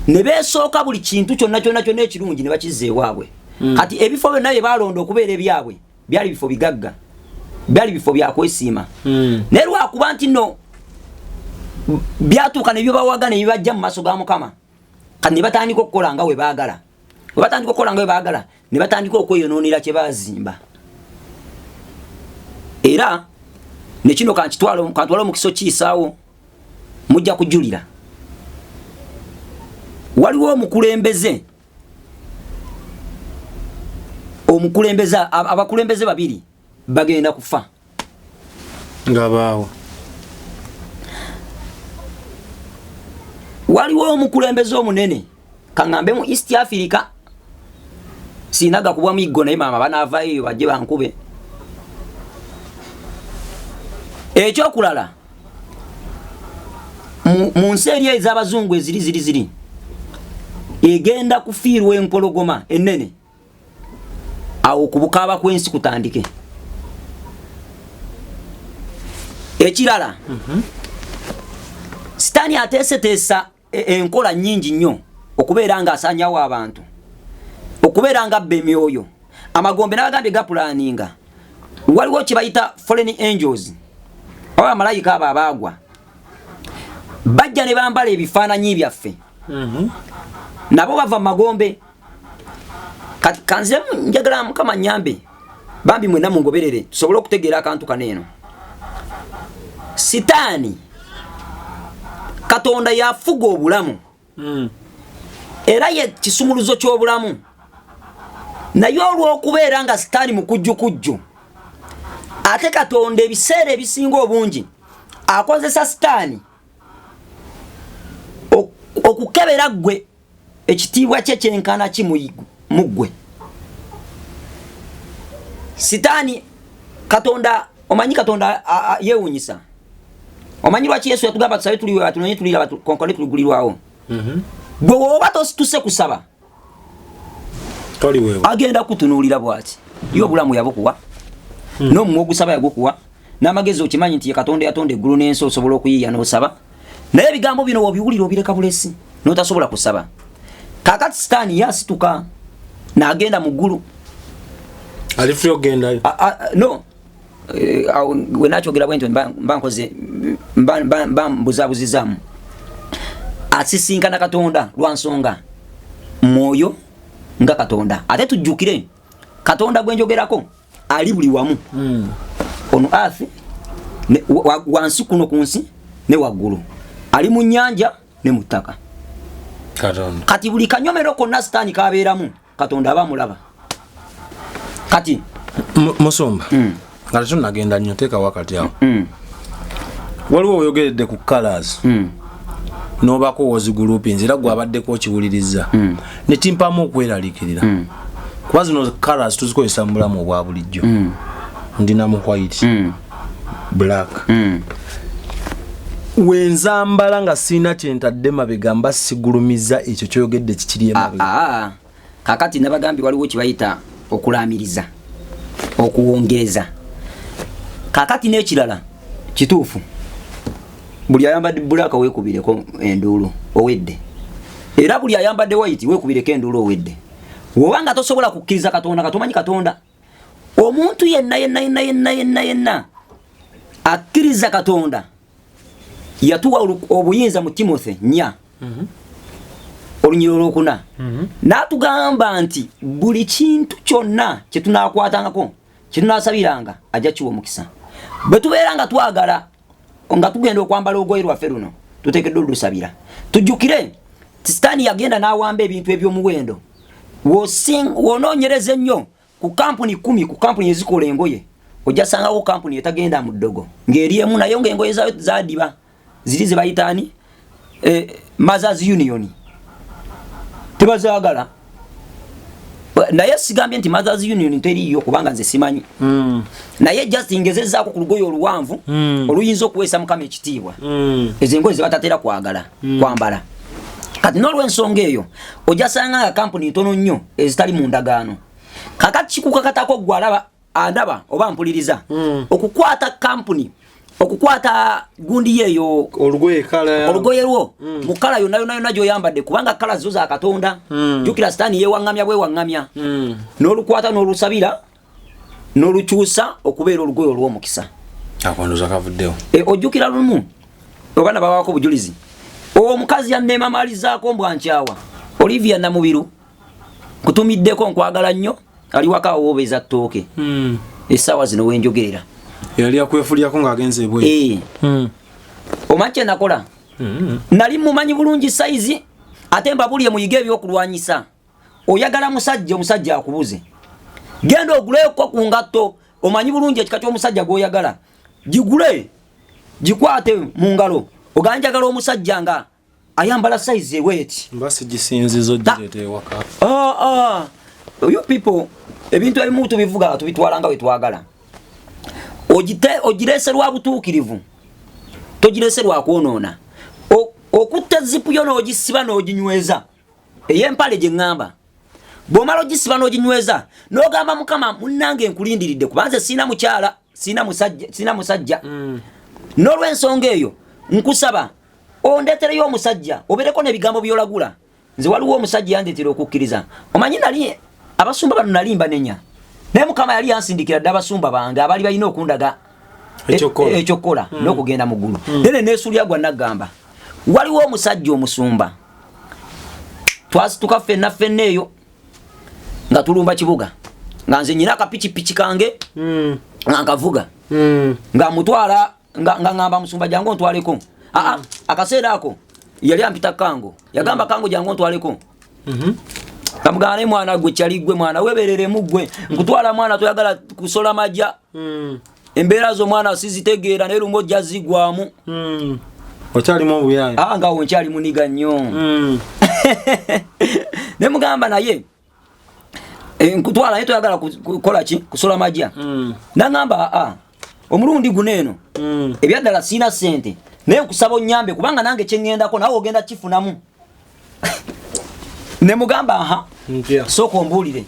[SPEAKER 1] ne beesooka buli kintu kyonna ekirungi ne bakizza ewaabwe kati ebifo byonna bye balonda okubeera ebyabwe byali bifo bigagga byali bifo byakwesiima naye lwakuba nti nno byatuuka ne byebawaga ne bibajja mu maaso ga Mukama kati ne batandika okukola nga we baagala ne batandika okweyonoonera kye baazimba era ne kino kantwala omukiso kiyisaawo mujja kujulira waliwo abakulembeze babiri bagenda kufa
[SPEAKER 2] ngabaawo
[SPEAKER 1] waliwo omukulembeze omunene kaŋŋambe mu East Africa sinaga kubwa miggo naye maama banaavaayo bajje bankube ekyokulala mu nsi eri ez'abazungu eziri egenda kufiirwa empologoma ennene awo ku bukaaba kw'ensi kutandike ekirala sitaani ateeseteesa enkola nnyingi nnyo okubeera nga asaanyawo abantu okubeera nga abba emyoyo amagombe n'abagambye gapulaninga waliwo kye bayita foreign angels oba bamalayika abo abaagwa bajja ne bambala ebifaananyi byaffe nabo bava mu magombe kati kanze njagala Mukama nnyambe bambi mwenna mungoberere tusobole okutegeera akantu kaneeno sitaani Katonda yafuga obulamu era ye kisumuluzo ky'obulamu naye olw'okubeera nga sitaani mukujjukujju ate Katonda ebiseera ebisinga obungi akozesa sitaani okukebera ggwe ekitiibwa kye kyenkana ki mu ggwe sitaani Katonda omanyi Katonda yeewuunyisa omanyi lwaki Yesu yatugamba tusabe tuliwe atunonye tulira konkone tuligulirwawo gwe woba tosituse kusaba agenda kutunuulira bwati ye obulamu yabukuwa n'omumwa ogusaba yagukuwa n'amagezi okimanyi nti ye Katonda yatonda eggulu n'ensi osobola okuyiiya n'osaba naye ebigambo bino wobiwulira obireka bulesi n'otasobola kusaba kakati sitaani yasituka n'agenda mu ggulu
[SPEAKER 2] ali free ogenda
[SPEAKER 1] no we nakyogera bwentyo mbankoze mbuzabuzizaamu asisinkana Katonda lwa nsonga mwoyo nga Katonda ate tujjukire Katonda gwenjogerako ali buli wamu ono earth wansi kuno ku nsi ne waggulu ali mu nnyanja ne mu ttaka
[SPEAKER 2] Katonda
[SPEAKER 1] kati buli kanyomero konna sitaani kabeeramu Katonda aba mulaba kati
[SPEAKER 2] Musumba ngati tunagenda nnyo teeka wakati awo waliwo oyogeredde ku colors n'obaako wozigulupi nzira gw'abaddeko okiwuliriza ne kimpamu okweraliikirira kuba zino colors tuzikozesa mu bulamu obwa bulijjo ndinamu white black wenzambala nga sina kyentadde mabega mba sigulumiza ekyo kyoyogedde kikiri emabega
[SPEAKER 1] kakati nabagambi waliwo kibayita okulaamiriza okuwongeza kakati n'ekirala kituufu buli ayambadde black weekubireko enduulu owedde era buli ayambadde white weekubireko enduulu owedde wobanga tosobola kukkiriza Katonda katomanyi Katonda omuntu yenna akkiriza Katonda yatuwa obuyinza mu Timothy nya olunyiro olwokuna n'atugamba nti buli kintu kyonna kye tunaakwatangako kye tunaasabiranga ajja kiwa omukisa bwe tubeera nga twagala nga tugenda okwambala olugoye lwaffe luno tuteekeddwa olusabira tujjukire sitaani yagenda n'awamba ebintu eby'omuwendo woonoonyereza ennyo ku kampuni 10 ku kampuni ezikola engoye ojja sangawo kampuni etagenda mu ddogo ng'eri emu nayo ng'engoye zaadiba ziri ze bayitaani Mothers Union tebazaagala naye sigambye nti Mothers Union teriiyo kubanga nze simanyi naye just ngezezaako ku lugoye oluwanvu oluyinza okuweesa Mukama ekitiibwa ezo engoye zebatatera kwagala kwambala kati n'olw'ensonga eyo ojja sanga nga kampuni ntono nnyo ezitali mu ndagaano kakati kikukakatako gwe andaba oba mpuliriza okukwata kampuni okukwata gundi yeyo olugoye lwo mu kala yonna gy'oyambadde kubanga kala zo za Katonda jjukira sitaani yeewaŋŋamya bwewaŋŋamya n'olukwata n'olusabira n'olukyusa okubeera olugoye olw'omukisa
[SPEAKER 2] akondoza kavuddewo
[SPEAKER 1] ojjukira lumu obaana bawaako obujulizi omukazi yanneemamalizaako mbwankyawa Olivia Namubiru kutumiddeko nkwagala nnyo ali waka woobeza ttooke essaawa zino wenjogerera
[SPEAKER 2] yali akwefulyako ng'agenze ebwe
[SPEAKER 1] omanyi nakola nali mumanyi bulungi saizi ate mbabulye muyige ebyokulwanyisa oyagala omusajja akubuze genda oguleko ku ngatto omanyi bulungi ekika ky'omusajja gw'oyagala gigule gikwate mu ngalo oganjagala omusajja nga ayambala saizi eweti
[SPEAKER 2] mbasi gisinzizo gireeta ewaka
[SPEAKER 1] you people ebintu ebimu tubivuga tubitwala nga wetwagala ogirese lwa butuukirivu togirese lwa kwonoona okutta zipu yo n'ogisiba n'oginyweza ey'empale gye ŋŋamba bw'omala ogisiba n'oginyweza n'ogamba Mukama munnange nkulindiridde kubanze sina mukyala sina musajja n'olw'ensonga eyo nkusaba ondeetereyo omusajja obereko n'ebigambo by'olagula nze waliwo omusajja yandeetera okukkiriza omanyi nali abasumba bano nali mbanenya naye Mukama yali yansindikira dde abasumba bange abali balina okundaga ekyokola n'okugenda mu ggulu nene neesuulya gwa naggamba waliwo omusajja omusumba twasituka ffenna eyo nga tulumba kibuga nga nze nyina akapikipiki kange nga nkavuga nga mutwala nga ngamba musumba jangu ontwaleko akaseera ako yali ampita kango yagamba kango jangu ontwaleko kamugana mwana gwe kyali gwe mwana webereremu gwe nkutwala mwana toyagala kusola majja embeera zo mwana sizitegeera naye lumu ojja zigwamu
[SPEAKER 2] okyalimu obuyanja
[SPEAKER 1] nga onkyali muniga nnyo ne mugamba naye nkutwala naye toyagala kukola ki kusola majja nangamba omulundi guno eno ebyaddala siina ssente naye nkusaba onnyambe kubanga nange kyeŋŋendako nawe ogenda kifunamu ne mugamba sooka ombuulire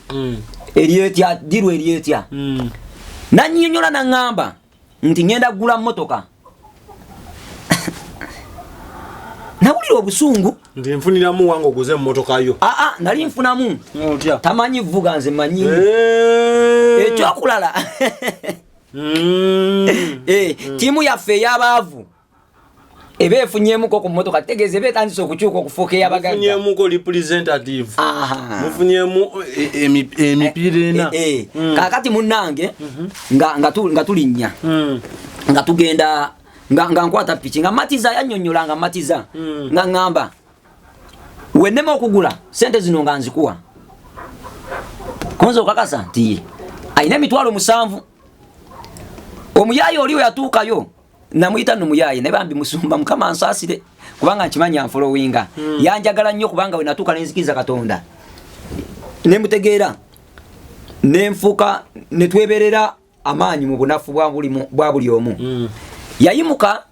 [SPEAKER 1] eryetya ddirwa eryetya nannyonnyola naŋŋamba nti ŋŋenda kugula mmotoka nawulira yampulira obusungu
[SPEAKER 2] ndi nfuniramu wango kuze mmotoka yo
[SPEAKER 1] nali nfunamu
[SPEAKER 2] otya
[SPEAKER 1] tamanyi vuga nze manyi ekyokulala tiimu yaffe ey'abaavu eba efunyemuko ku mmotoka tegeeza eba etandise okukyuka okufuuka ey'abagagga
[SPEAKER 2] mufunyemuko representative mufunyemu emipiira ena
[SPEAKER 1] kaakati munnange nga tulinnya nga tugenda nga nkwata piki nga matiza yannyonnyola nga matiza nga ngamba wennema okugula sente zino nga nzikuwa konza okakasa nti ayina emitwalo 7 omuyaayi oli we yatuukayo namuyita nno muyaayi naye bambi musumba mukama ansaasire kubanga nkimanyi anfolowinga yanjagala nnyo kubanga we natuuka nenzikiriza Katonda nemutegeera nenfuuka netweberera amaanyi mu bunafu bwa buli omu yayimuka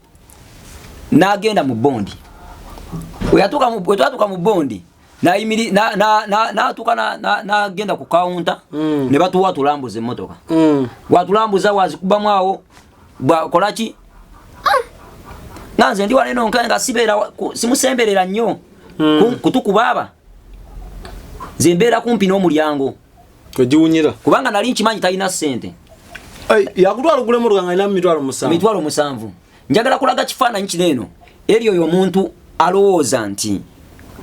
[SPEAKER 1] n'agenda mu bondi wetwatuuka mu bondi n'atuuka n'agenda ku kawunta ne batuwa tulambuza emmotoka watulambuza wazikubamu awo bwakolaki nanze ndi wano eno nga simusemberera nnyo kutukubaaba nze mbeera kumpi n'omulyango
[SPEAKER 2] kwegiwunyira
[SPEAKER 1] kubanga nali nkimanyi talina ssente
[SPEAKER 2] yakutwala ogula emmotoka nga alina mitwalo
[SPEAKER 1] 7 njagala kulaga kifaananyi kino eno eri oyo omuntu alowooza nti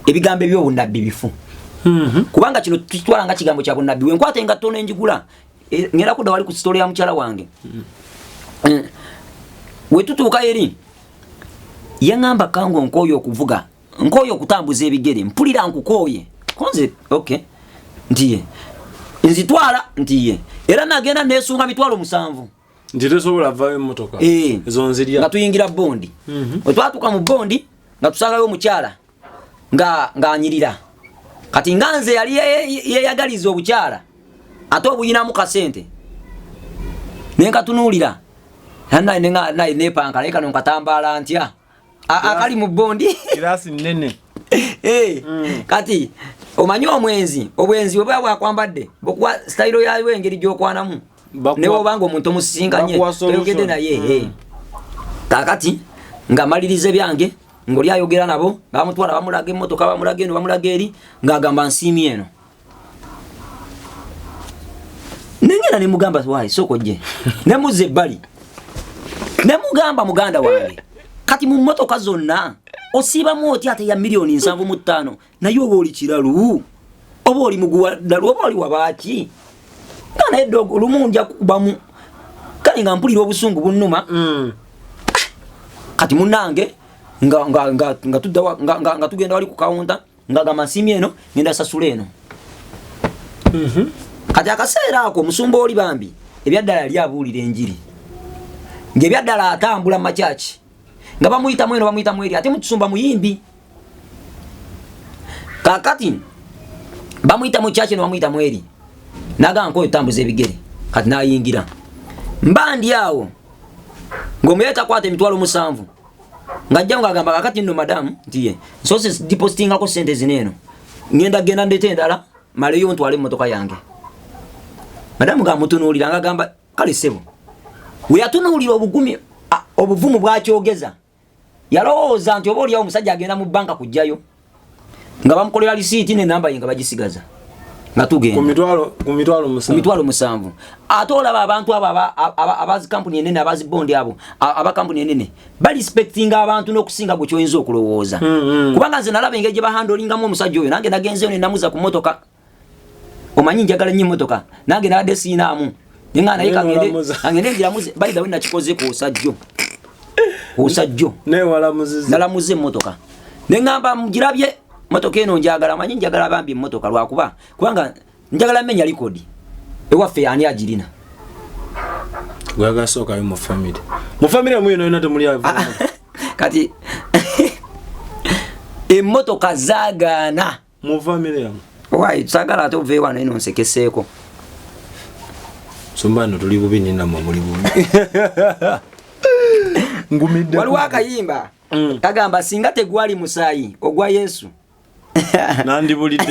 [SPEAKER 1] ebigambo eby'obunnabbi bifu kubanga kino tukitwala nga kigambo kya bunnabbi wenkwata engatto n'enjigula ngenda kudda wali ku sitole ya mukyala wange wetutuuka eri yaŋŋamba kango nkooye okuvuga nkooye okutambuza ebigere mpulira nkukooye konze okay ntiye nzitwala ntiye era nagenda nesunga mitwalo 7
[SPEAKER 2] nditesobola vayo emmotoka ezo nzirya
[SPEAKER 1] nga tuyingira bondi wetwatuuka mu bondi nga tusangayo omukyala nga anyirira kati nga nze yali yeyagaliza obukyala ate obuyinamu kasente nenkatunuulira naye nepanka naye kano nkatambaala ntya akali mu bondi
[SPEAKER 2] kirasi nnene
[SPEAKER 1] kati omanyi obwenzi bwe bwa bwakwambadde bokuwa stayiro yayo engeri gyokwanamu newe obanga omuntu omusisinkanye toyogedde naye kakati nga malirize byange ng'oli ayogera nabo bamutwala bamulaga emmotoka bamulaga eno bamulaga eri ng'agamba nsiimi eno nengera nemugamba wayi sokojje nemuze ebbali nemugamba muganda wange kati mu mmotoka zonna osiibamu oti ate ya miliyoni 7.5 naye oba oli kiralu oba oli muguwaddalu oba oli wabaaki nga naye ddogo lumu nja kukubamu kale nga mpulira obusungu bunnuma kati munnange nga tugenda wali ku kawunta nga gamba nsiimi eno ngenda sasula eno kati akaseera ako omusumba oli bambi ebyaddala yali abuulira enjiri ng'ebyaddala atambula mu makyaki nga bamuyitamu eno bamuyitamu eri ate mutusumba muyimbi kakati bamuyita mu kyaki eno bamuyitamu eri nagamba nkoyo tambuza ebigere kati nayingira mba ndi awo ng'omuyayi takwata emitwalo 7 ng'ajja ng'agamba kakati nno madamu ntiye nsose dipositingako sente zino eno ngenda genda ndete endala maleyo ntwale emmotoka yange madamu gamutunuulira ng'agamba kale ssebo we yatunuulira obuvumu bwakyogeza yalowooza nti oba oliawo omusajja agenda mu banka kujjayo nga bamukolera lisiiti n'enamba ye nga bagisigaza nga tugenda
[SPEAKER 2] ku mitwalo
[SPEAKER 1] 7 ate olaba abantu abo abazi kampuni enene abazi bondi abo aba kampuni enene balispectinga abantu n'okusinga gwe kyoyinza okulowooza kubanga nze nalaba engeri gye bahandolingamu omusajja oyo nange nagenzeyo ne namuza ku mmotoka omanyi njagala nnyo emmotoka nange nabadde siinaamu nenga naye kangende ngiramuze bali dawe nakikoze ku osajjo nalamuze emmotoka nengamba mugirabye motoka eno njagala manyi njagala bambi emmotoka lwakuba kubanga njagala menya likodi ewaffe ani agirina
[SPEAKER 2] gwagasokayo mu family muyo nayo temuli
[SPEAKER 1] kati emmotoka zaagaana
[SPEAKER 2] mu family yamu
[SPEAKER 1] wayi tusagala ate oveeyo wano eno nsekeseeko
[SPEAKER 2] sumbano tuli bubi nina muli bubi ngumidde
[SPEAKER 1] waliwo akayimba kagamba singa tegwali musaayi ogwa Yesu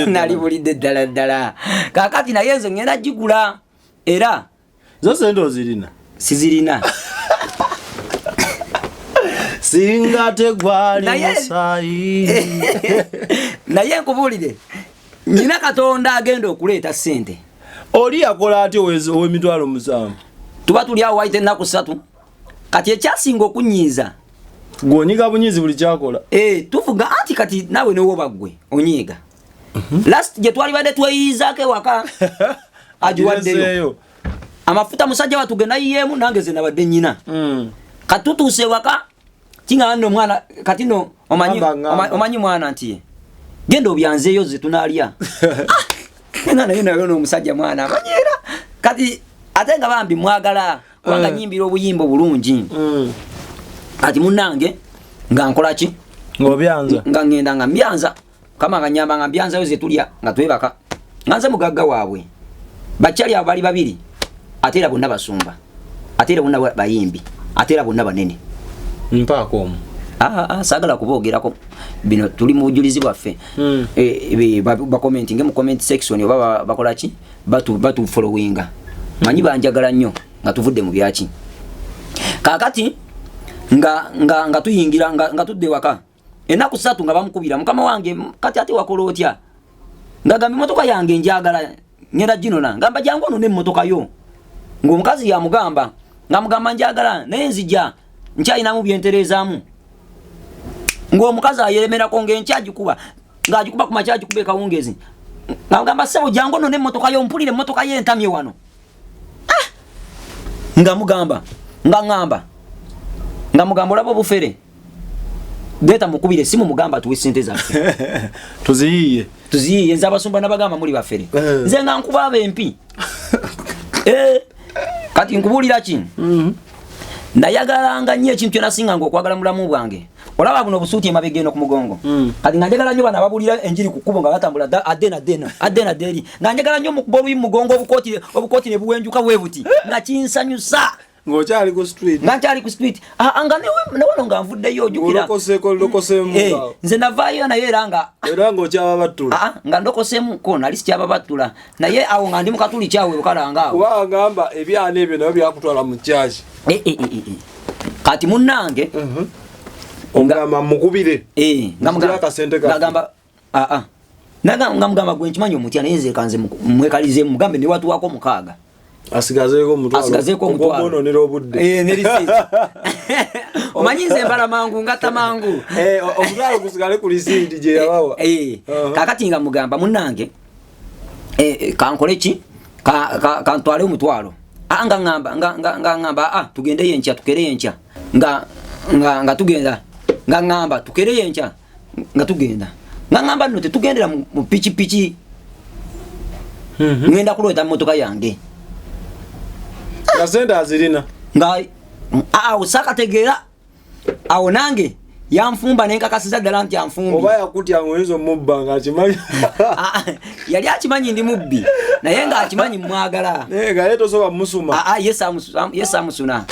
[SPEAKER 1] nalibulidde ddala kakati naye nze ngenda gigula era
[SPEAKER 2] zose ndo zirina
[SPEAKER 1] sizirina
[SPEAKER 2] singa tegwali musayi
[SPEAKER 1] naye nkubulire nyina Katonda agenda okuleeta sente
[SPEAKER 2] oli yakola ati ow'emitwalo 7
[SPEAKER 1] tuba tuli awo waite ennaku 3 kati ekyasinga okunyiiza
[SPEAKER 2] gwonyiga bunyizi buli kyakola
[SPEAKER 1] tuvuga anti kati nawe newo bagwe onyiiga last je twali bade tweyizaake waka ajiwaddeyo amafuta musajja watugenda yemu nange ze nabadde nyina katutuse waka kinga ndo mwana kati no omanyi mwana ntiye genda obyanzeyo ze tunalya ngana yena yono musajja mwana amanyera kati atenga bambi mwagala wanga nyimbira obuyimbo bulungi ati munange nga nkola ki
[SPEAKER 2] ngobyanza
[SPEAKER 1] nga ngenda nga mbyanza kama nganyamba nga mbyanza yo ze tulya nga twebaka nganze mugagga waabwe bachali abali babiri atera bonna basumba atera bonna bayimbi atera bonna banene
[SPEAKER 2] mpako
[SPEAKER 1] sagala kubogerako bino tuli mu bujulizi bwaffe ba commenting mu comment section oba bakola ki batu followinga manyi banjagala nnyo nga tuvudde mu byaki kakati nga tuyingira nga tudde waka enaku 3 nga bamukubira mukama wange kati ate wakola otya ngagamba motoka yange njagala ngenda jinona ngamba jangu ono ne motoka yo ng'omukazi yamugamba ngamugamba njagala naye nzija nkyalina mu byenterezaamu ng'omukazi ayeremerako ng'enkyagikuba ng'agikuba ku makya agikube kawungezi ngamugamba sebo jangu ono ne motoka yo mpulire motoka ye entamye wano ngamugamba ngamugamba olaba obufere deta mukubire simu mugamba tuwe sente zaffe tuziyiye nze abasumba nabagamba muri bafere nze nga nkuba abempi kati nkubulira ki nayagalanga nnyo ekintu kyonasinga nga okwagala mulamu bwange olaba buno obusuuti emabega eno ku mugongo kati nga njagala nnyo bana babulira enjiri ku kkubo nga batambula adena deri nga njagala nnyo mukuba oluyi mu mugongo obukooti ne buwenjuka bwe buti nga kinsanyusa
[SPEAKER 2] ngokyali ku street
[SPEAKER 1] ngankyali ku street anga ne wano nga nvuddeyo ojjukira
[SPEAKER 2] lokosemu
[SPEAKER 1] nze navaayo naye era
[SPEAKER 2] ng'okyaba battula
[SPEAKER 1] nga ndokosemuko nali sikyaba battula naye awo nga ndi mu katuli kyawe bukalanga awo
[SPEAKER 2] wagamba ebyana ebyo nabyo byakutwala mu kyaki
[SPEAKER 1] kati munnange
[SPEAKER 2] ongamba mukubire
[SPEAKER 1] ngamugamba gwe nkimanyi omutya naye nze kanze mwekalize mugambe ne watuwako 6
[SPEAKER 2] asigazeeko omutwalo
[SPEAKER 1] omanyi nze mbala mangu ngata mangu
[SPEAKER 2] omutwalo gusigale ku lisindi gye yabawa
[SPEAKER 1] kakati nga mugamba munnange kankole ki kantwale omutwalo nga ngamba tugende yenkya tukere yenkya nga tugenda nga ngamba tukere yenkya nga tugenda nga ngamba nno tetugendera mu pikipiki ngenda kuleta motoka yange
[SPEAKER 2] nga sente azirina
[SPEAKER 1] nga awo sakategeera awo nange yanfumba nenkakasiza ddala nti anfumbi
[SPEAKER 2] oba yakutya ngoyinza omubba nga akimanyi
[SPEAKER 1] yali akimanyi ndi mubbi naye nga akimanyi mwagala
[SPEAKER 2] nga ye tosoba musuma
[SPEAKER 1] yesamusuna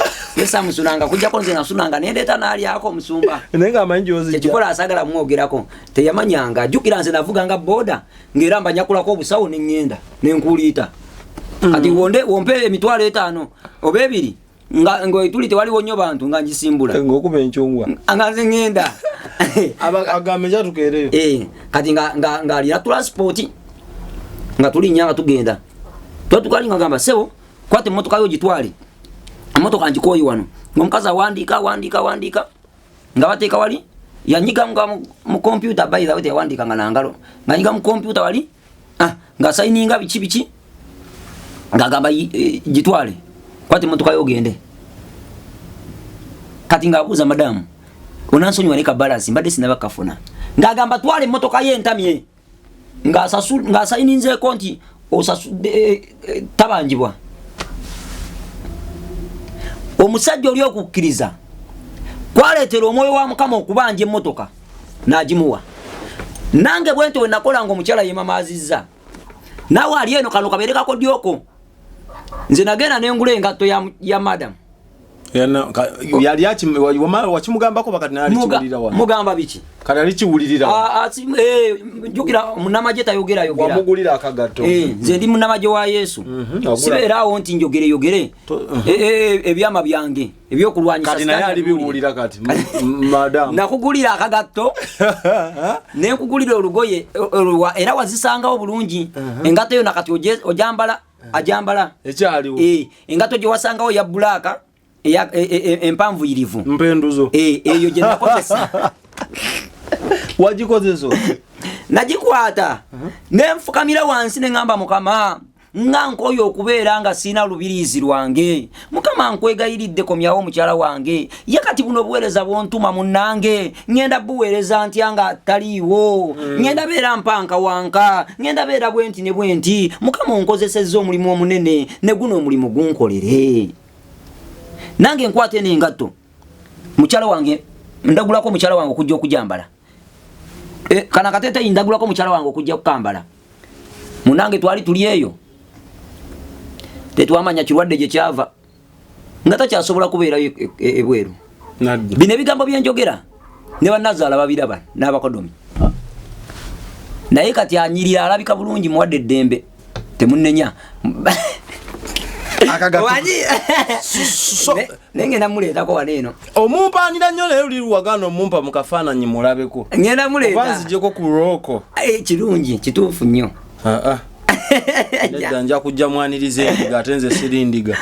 [SPEAKER 1] nga kujjako nze nasunanga nendeeta naalyako omusumba
[SPEAKER 2] naye nga amanyi gyozijja
[SPEAKER 1] tekikola asagala mwogerako teyamanyanga ajjukira nze navuganga boda ng'era mbanyakulako obusawo neŋŋenda nenkuliita kati wompe emitwalo 5 oba 2 nga tuli tewaliwo nnyo bantu nga njisimbula
[SPEAKER 2] ng'okuba enkyungwa
[SPEAKER 1] nga nze ŋŋenda
[SPEAKER 2] agambe kyatukeereyo
[SPEAKER 1] kati nga alina transport nga tulinnya nga tugenda tukali nga gamba sebo kwate emmotoka yo gitwale emmotoka ngikooyi wano ng'omukazi awandiika nga bateeka wali yanyiga mu computer by the way teyawandiika nga nangalo nga nyiga mu computer wali nga sayininga biki ngagamba gitwale kwate emmotoka yo ogende kati ng'abuuza madamu onansonyiwa ne kabalansi mbadde sinabakafuna ng'agamba twala emmotoka ye entamye ng'asayininzeeko nti osasudde tabanjibwa omusajja oli okukkiriza kwaleetera omwoyo wa mukama okubanja emmotoka n'agimuwa nange bwento we nakola ng'omukyala yemamaazizza naawe ali eno kano kabeere kakodyoko nze nagenda nengula engatto ya madamu
[SPEAKER 2] yali wakimugambako bakati nali kiwulira wa
[SPEAKER 1] mugamba biki
[SPEAKER 2] kati ali kiwulirira
[SPEAKER 1] jukira munamaje tayogera
[SPEAKER 2] wamugulira akagato
[SPEAKER 1] nze ndi munamaje wa Yesu sibeerawo nti njogere ebyama byange ebyokulwanyisa
[SPEAKER 2] kati naye ali biwulira kati madam
[SPEAKER 1] nakugulira akagato nekugulira olugoye era wazisangawo bulungi engato yo nakati ajambala
[SPEAKER 2] ekyaliwo
[SPEAKER 1] engato gye wasangawo ya bulaka empanvu irivu
[SPEAKER 2] mpenduzo
[SPEAKER 1] eyo gye nakozesa
[SPEAKER 2] wagikozeso
[SPEAKER 1] nagikwata nenfukamira wansi neŋŋamba Mukama nga nkoyo okubeera nga sina lubirizi lwange Mukama nkwegayiridde komyawo mukyala wange ye kati buno buweereza bwontuma munnange ngenda buweereza ntya nga taliiwo ngenda beera mpanka wanka ngenda beera bwenti ne bwenti Mukama onkozesezza omulimu omunene ne guno omulimu gunkolere nange nkwate n'engatto mukyala wange ndagulako mukyala wange okujja okujambala kana katete ndagulako mukyala wange okujja okukambala munange twali tuli eyo tetwamanya kirwadde gye kyava nga takyasobola kubeerayo ebweru bino ebigambo byenjogera ne bannazaala babiraba n'abakodomi naye kati anyirira alabika bulungi muwadde eddembe temunnenya nenge namuleetako waneeno
[SPEAKER 2] omumpanira nnyo leero liruwagana omumpa mu kafaananyi mulabeko
[SPEAKER 1] ngenda muleeta
[SPEAKER 2] banzijeko ku lwoko
[SPEAKER 1] kirungi kituufu nnyo
[SPEAKER 2] nedda nja kujja mwaniriza endiga ate nze siri ndiga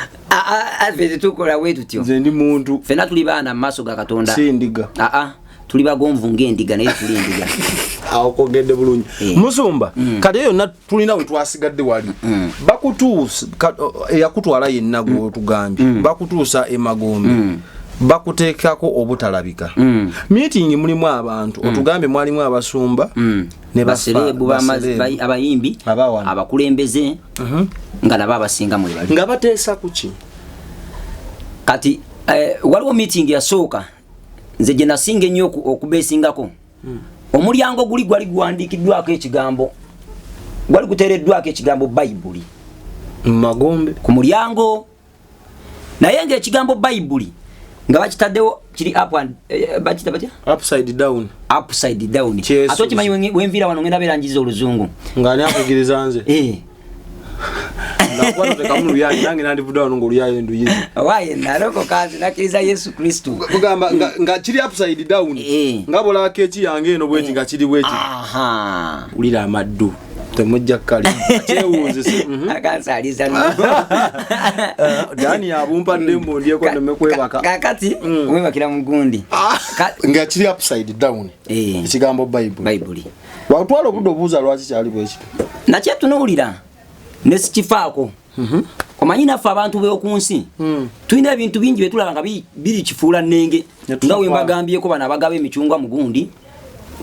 [SPEAKER 1] ffe tetukola bwe tutyo
[SPEAKER 2] nze ndi muntu
[SPEAKER 1] ffenna tuli baana mu maaso ga Katonda
[SPEAKER 2] si ndiga
[SPEAKER 1] tuli bagonvu ng'endiga naye tuli endiga
[SPEAKER 2] awo kogedde bulungi Musumba kati yonna tulina we twasigadde wali bakutuusa eyakutwala yenna gwotugambye bakutuusa emagombe bakuteekako obutalabika meeting mulimu abantu otugambye mwalimu abasumba ne
[SPEAKER 1] baserebu abayimbi abakulembeze nga nabo abasinga mwebali
[SPEAKER 2] nga bateesa kuki
[SPEAKER 1] kati waliwo meeting yasooka nze gye nasinga ennyo okubeesingako omulyango gwali guwandiikiddwako ekigambo gwali guteereddwako ekigambo Bayibuli
[SPEAKER 2] magombe
[SPEAKER 1] ku mulyango naye ng'ekigambo Bayibuli nga bakitaddewo kiri
[SPEAKER 2] upside down
[SPEAKER 1] ate okimanyi wenviira wano ngenda beerangiza oluzungu
[SPEAKER 2] nga ani akugiriza nze nakwano tekamu luyayi nange nandivudde wano ng'oluyayi nduyizi
[SPEAKER 1] waye nalokoka nze nakkiriza Yesu Kristo
[SPEAKER 2] kugamba nga kiri upside down nga bolabako eki yange eno bweti nga kiri bweti ulira amaddu temujja kkali kyewunzise
[SPEAKER 1] akansaliza
[SPEAKER 2] dani abumpadde mbondyeko nemekwebaka
[SPEAKER 1] kakati webakira mugundi
[SPEAKER 2] nga kiri upside down ekigambo Bayibuli watwala obudde obuuza lwaki kyali bwekito
[SPEAKER 1] nakyetunuulira nesikifaako omanyi naffe abantu beokunsi tulina ebintu bingi byetulaba nga biri kifuula nnenge nga wembagambyeko bano abagaba emicungwa mugundi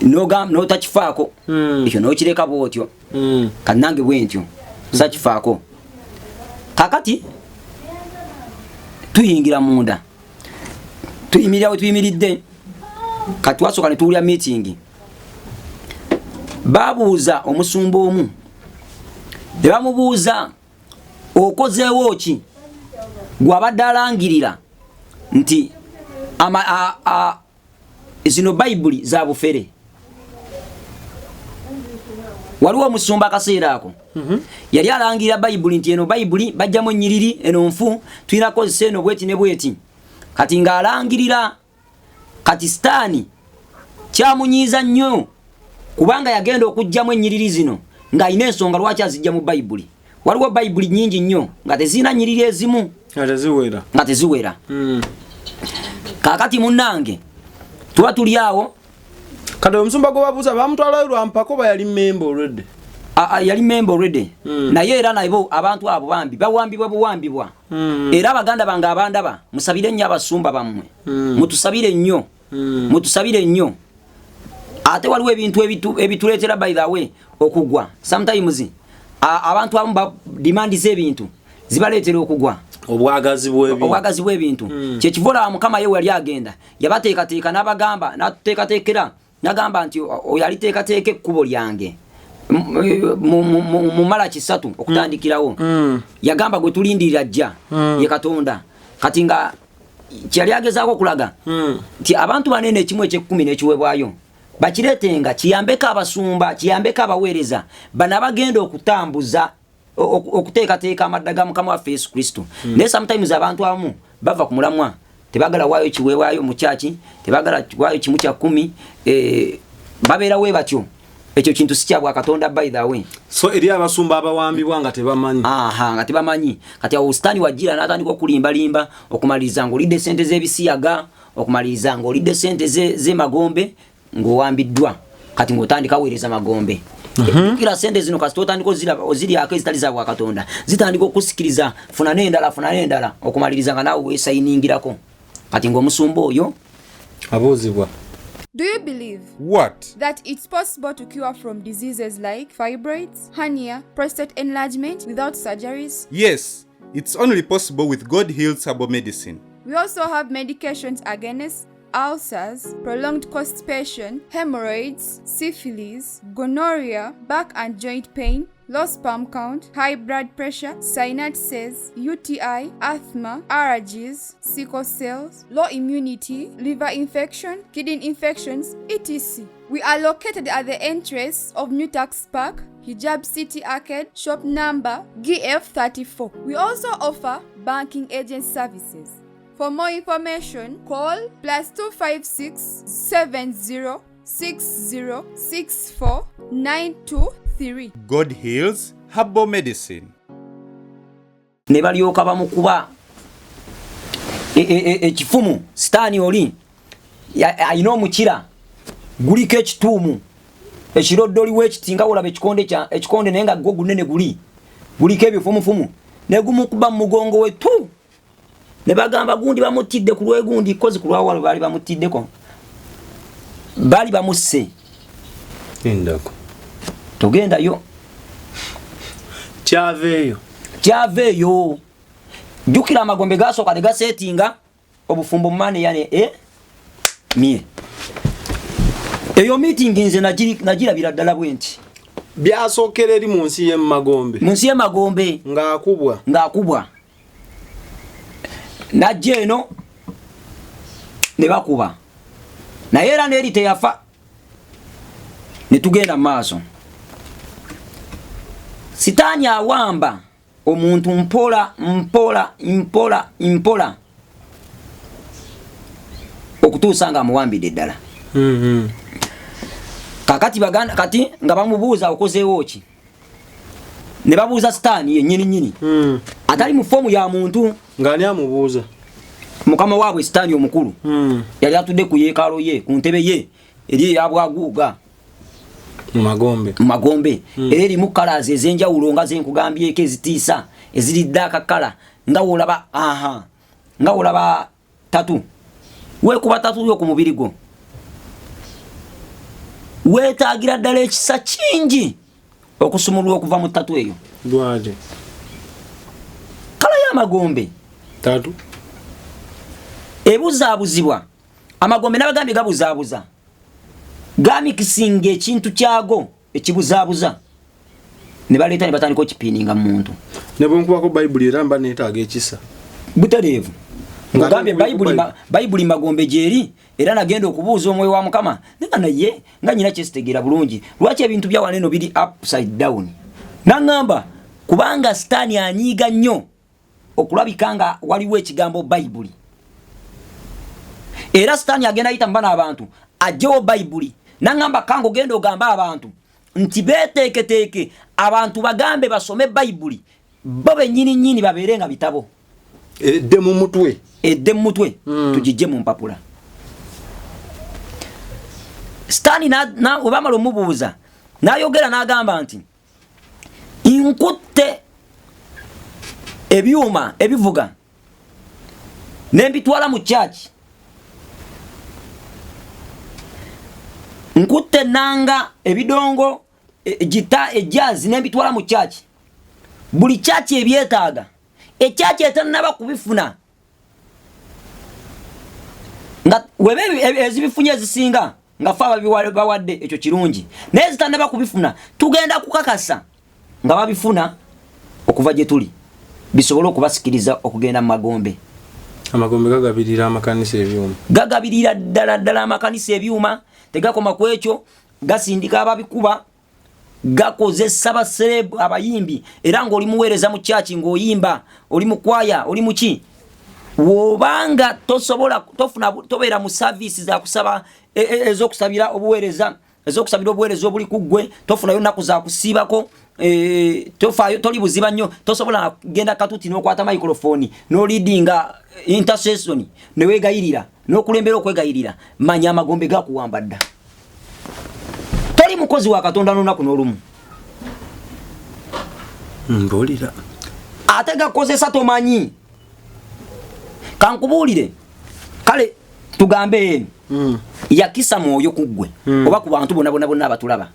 [SPEAKER 1] notakifaako ekyo nokireka bwotyo kati nange bwentyo sakifaako kakati tuyingira munda tuyimirira we tuyimiridde kati wasooka ne tuwulira meeting babuuza omusumba omu ne bamubuuza okozeewo ki gwabadde alangirira nti zino Bayibuli za bufere waliwo omusumba akaseera ako yali alangirira Bayibuli nti eno Bayibuli bajjamu ennyiriri eno nfu tulina kozesa eno bweti ne bweti kati ng'alangirira kati sitaani kyamunyiiza nnyo kubanga yagenda okugjamu ennyiriri zino ng'alina ensonga lwaki azijja mu Bayibuli waliwo Bayibuli nnyingi nnyo nga tezirina nnyiriri ezimu nga teziwera kakati munnange tuba tuli awo
[SPEAKER 2] kati omusumba gwe babuuza bamutwalayo lwampako ba yali member already
[SPEAKER 1] yali member already naye era nabo abantu abo bambi bawambibwa era abaganda bange abandaba musabire nnyo abasumba bammwe mutusabire nnyo ate waliwo ebintu ebituleetera by the way okugwa sometimes abantu abamu demandiza ebintu zibaleetera okugwa obwagazi bw'ebintu kyekivola Mukama ye wali agenda yabateekateeka n'abagamba n'atuteekateekera n'agamba nti oyo aliteekateeka ekkubo lyange mu Malaki 3 okutandikirawo yagamba gwe tulindirira ajja ye Katonda kati nga kyali agezaako kulaga nti abantu banene ekimu eky'ekkumi n'ekiweebwayo bakireetenga kiyambeko abasumba kiyambeko abaweereza bana bagenda okutambuza okuteekateeka amadda ga Mukama waffe Yesu Kristo naye sometimes abantu abamu bava ku mulamwa tebagala waayo kiweebwayo mu kyaki tebagala waayo kimu kya 10 babeera we batyo ekyo kintu si kyabwa Katonda by the way.
[SPEAKER 2] So eri abasumba abawambibwa nga tebamanyi
[SPEAKER 1] nga tebamanyi kati awo Sitaani wajjira n'atandika okulimbalimba okumaliriza ng'olidde sente z'ebisiyaga okumaliriza ng'olidde sente z'emagombe ng'owambiddwa kati ng'otandika weereza magombe. Kila sente zino kasi totandika oziryako ezitali za bwa Katonda zitandika okusikiriza funa n'endala okumaliriza nga naawe weesayiningirako kati ng'omusumba oyo
[SPEAKER 2] abuuzibwa.
[SPEAKER 5] Do you believe
[SPEAKER 3] What?
[SPEAKER 5] that it's possible to cure from diseases like fibroids, hernia, prostate enlargement without surgeries?
[SPEAKER 3] Yes, it's only possible with God Heals Herbal Medicine.
[SPEAKER 5] We also have medications against ulcers, prolonged constipation, hemorrhoids, syphilis, gonorrhea, back and joint pain, low sperm count, high blood pressure, sinuses, UTI, asthma, allergies, sickle cells, low immunity, liver infection, kidney infections, etc. We are located at the entrance of New Tax Park, Hijab City Arcade, shop number GF34. We also offer banking agent services. For more information, call +256 70 60 64 923.
[SPEAKER 3] God Heals Herbal Medicine.
[SPEAKER 1] ne balyoka bamukuba ekifumu Sitaani oli ayina omukira guliko ekituumu ekiroddoli w'ekitinga olaba ekikonde naye nga gwo gunene guliko ebifumufumu ne gumukuba mu mugongo we tu ne bagamba gundi bamutidde ku lwegundi kozi ku lwawalo baali bamutiddeko baali bamusse
[SPEAKER 2] Endako
[SPEAKER 1] togendayo kyaveeyo jjukira amagombe gasooka ne gaseetinga obufumbo mumane yane mie eyo meeting nze nagirabira ddala bwe nti
[SPEAKER 2] byasookera eri mu nsi y'emagombe ng'akubwa najja eno ne bakuba naye era neeri teyafa ne tugenda mu maaso. Sitaani awamba omuntu mpola okutuusa nga amuwambidde ddala. Kakati baganda kati nga bamubuuza okozeewo ki ne babuuza Sitaani yennyini atali mu foomu ya muntu ng'ani amubuuza
[SPEAKER 1] mukama waabwe Sitaani omukulu yali atudde ku yeekalo ye ku ntebe ye eri eyabwaguuga magombe era erimu kalazi ez'enjawulo nga zenkugambyeko ezitiisa eziridde akakala nga wolaba tatu weekuba tatu yo ku mubiri gwo weetaagira ddala ekisa kingi okusumulwa okuva mu tatu eyo
[SPEAKER 2] lwaki
[SPEAKER 1] kala y'amagombe
[SPEAKER 2] tatu
[SPEAKER 1] ebuzaabuzibwa amagombe n'abagambye gabuzaabuza gamikisinga ekintu kyago ekibuzaabuza ne baleeta ne batandika okipiininga mu muntu
[SPEAKER 2] ne bwe nkubako bayibuli era mba neetaaga ekisa
[SPEAKER 1] butereevu ngambye bayibuli magombe gyeri era nagenda okubuuza omwoyo wa Mukama nga naye nga nyina kyesitegeera bulungi lwaki ebintu bya waneno biri upside down nangamba kubanga Sitaani anyiiga nnyo okulabika nga waliwo ekigambo bayibuli era Sitaani agenda ayita mbana abantu ajjewo bayibuli nangamba kango genda ogamba abantu nti beeteeketeeke abantu bagambe basome bayibuli bo bennyini babeere nga bitabo
[SPEAKER 2] edde mu mutwe tugijje mu mpapula. Sitaani webamala omubuuza n'ayogera n'agamba nti nkutte ebyuma ebivuga n'embitwala mu kyaki nkutte nanga ebidongo gita ejazi n'embitwala mu kyaki buli kyaki ebyetaaga ekyaki etannaba kubifuna nga webe ezibifunye ezisinga nga fa bawadde ekyo kirungi naye zitannaba kubifuna tugenda kukakasa nga babifuna okuva gye tuli bisobole okubasikiriza okugenda mu magombe amagombe gagabirira amakanisa ebyuma
[SPEAKER 1] gagabirira ddala amakanisa ebyuma tegakoma ku ekyo gasindika ababikuba gakozesa baserebu abayimbi era ng'oli muweereza mu church ng'oyimba oli mu kwaya oli muki wobanga tobeera mu service za kusaba ez'okusabira obuweereza obuli ku ggwe tofunayo nnaku za kusiibako tofaayo toli buziba nnyo tosobola genda katuti n'okwata microphone n'oliidinga intercession ne weegayirira n'okulembera okwegayirira manya amagombe gakuwamba dda toli mukozi wa Katonda n'olunaku n'olumu
[SPEAKER 2] mbolira
[SPEAKER 1] ate gakozesa tomanyi kankubuulire kale tugambe eno yakisa mwoyo kuggwe oba ku bantu bonna abatulaba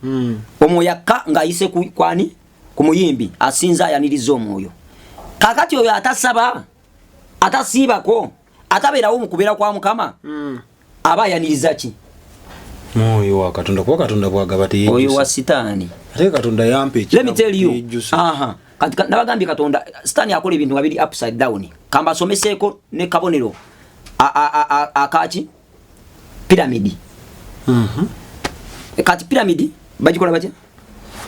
[SPEAKER 1] omwoyo akka ng'ayise kwani ku muyimbi asinza ayaniriza omwoyo kakati oyo atasaba atasiibako atabeerawo mu kubeera kwa Mukama aba ayaniriza ki
[SPEAKER 2] mwoyo wa Katonda kuba Katonda bwagaba teyejusa
[SPEAKER 1] oyo wa sitaani
[SPEAKER 2] ate Katonda yampe
[SPEAKER 1] let me tell you kati nabagambye Katonda sitaani akola ebintu nga biri upside down kamba asomeseeko ne kabonero akaki piramidi kati piramidi bagikola batya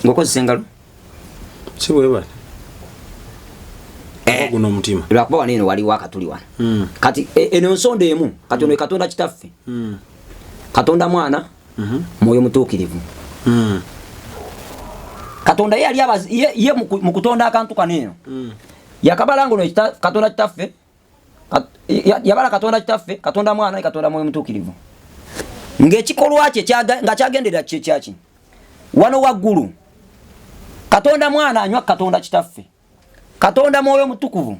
[SPEAKER 1] ng'okozesa engalo
[SPEAKER 2] si bwe bati guno omutima
[SPEAKER 1] lwakuba wano eno waliwo akatuli wano kati eno nsonda emu kati ono Katonda kitaffe Katonda mwana mwoyo mutuukirivu Katonda ye yali mu kutonda akantu kaneeno yakabala ngono Katonda kitaffe yabala Katonda kitaffe Katonda mwana ne Katonda mwoyo mutuukirivu ng'ekikolwa kye nga kyagenderera kyaki wano waggulu Katonda mwana anywa Katonda kitaffe Katonda mwoyo mutukuvu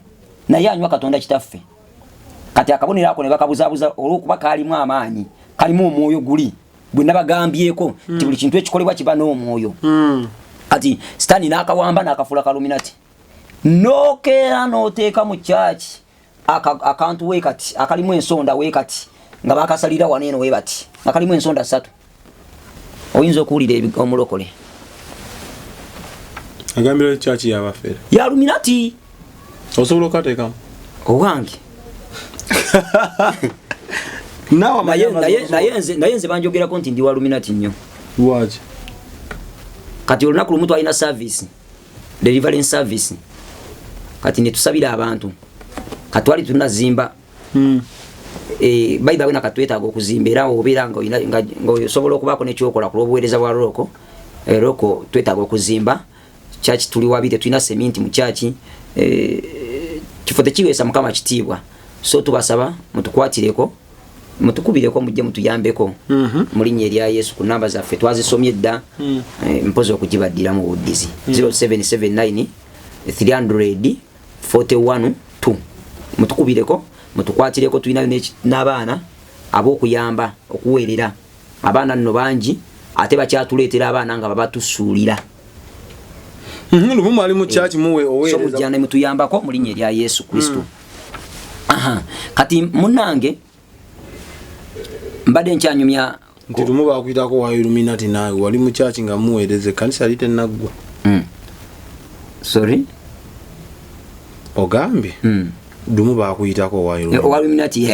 [SPEAKER 1] naye anywa Katonda kitaffe kati akabonero ako ne bakabuzaabuza olw'okuba kalimu amaanyi kalimu omwoyo guli bwe nabagambyeko nti buli kintu ekikolebwa kiba n'omwoyo kati sitaani n'akawamba n'akafuula kaluminati n'okeera n'oteeka mu kyaki akantu weekati akalimu ensonda weekati nga bakasalira wano eno weebati nga kalimu ensonda 3 oyinza okuwulira omulokole
[SPEAKER 2] agambira kyaki yabafeera
[SPEAKER 1] ya luminati
[SPEAKER 2] osobola okateekamu
[SPEAKER 1] owange naye nze banjogerako nti ndi wa luminati nnyo
[SPEAKER 2] lwaki
[SPEAKER 1] kati olunaku lumu twalina service deliverance service kati netusabira abantu kati twali tunazimba bayibawe nakatwetaaga okuzimba era obeera ng'osobola okubaako nekyokola ku lw'obuweereza bwa Roko Roko twetaaga okuzimba church tuli wabite tulina seminti mu church kifo tekiweesa Mukama kitiibwa so tubasaba mutukwatireko mutukubireko mujje mutuyambeko mu linnya erya Yesu ku namba zaffe twazisomye dda mpozi okugibaddira mu buddizi 0779 300 41 2 mutukubireko mutukwatireko tulinayo n'abaana ab'okuyamba okuweerera abaana nno bangi ate bakyatuleetera abaana nga babatusuulira
[SPEAKER 2] lumu ali mu church muwe oweereza
[SPEAKER 1] so mujjana mutuyambako mu linnya erya Yesu Kristo kati munnange mbadde nkyanyumya
[SPEAKER 2] nti lumu bakuyitako wa Illuminati naawe wali mu church nga muweereza ekkanisa lite naggwa
[SPEAKER 1] sorry
[SPEAKER 2] ogambye lumu bakuyitako wa
[SPEAKER 1] Illuminati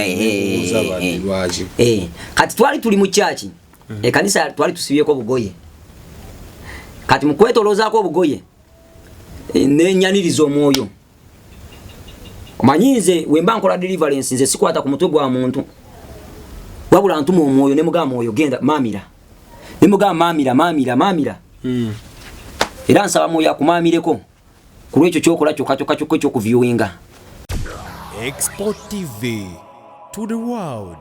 [SPEAKER 1] kati twali tuli mu church ekkanisa twali tusibyeko obugoye kati mukwetoloozaako obugoye nenyaniriza omwoyo omanyi nze wemba nkola deliverance nze sikwata ku mutwe gwa muntu wabula ntuma omwoyo ne mugamba mwoyo genda maamira ne mugamba maamira era nsaba mwoyo akumaamireko ku lwekyo kyokola kyokka ekyokuviewinga
[SPEAKER 6] Export TV to the world.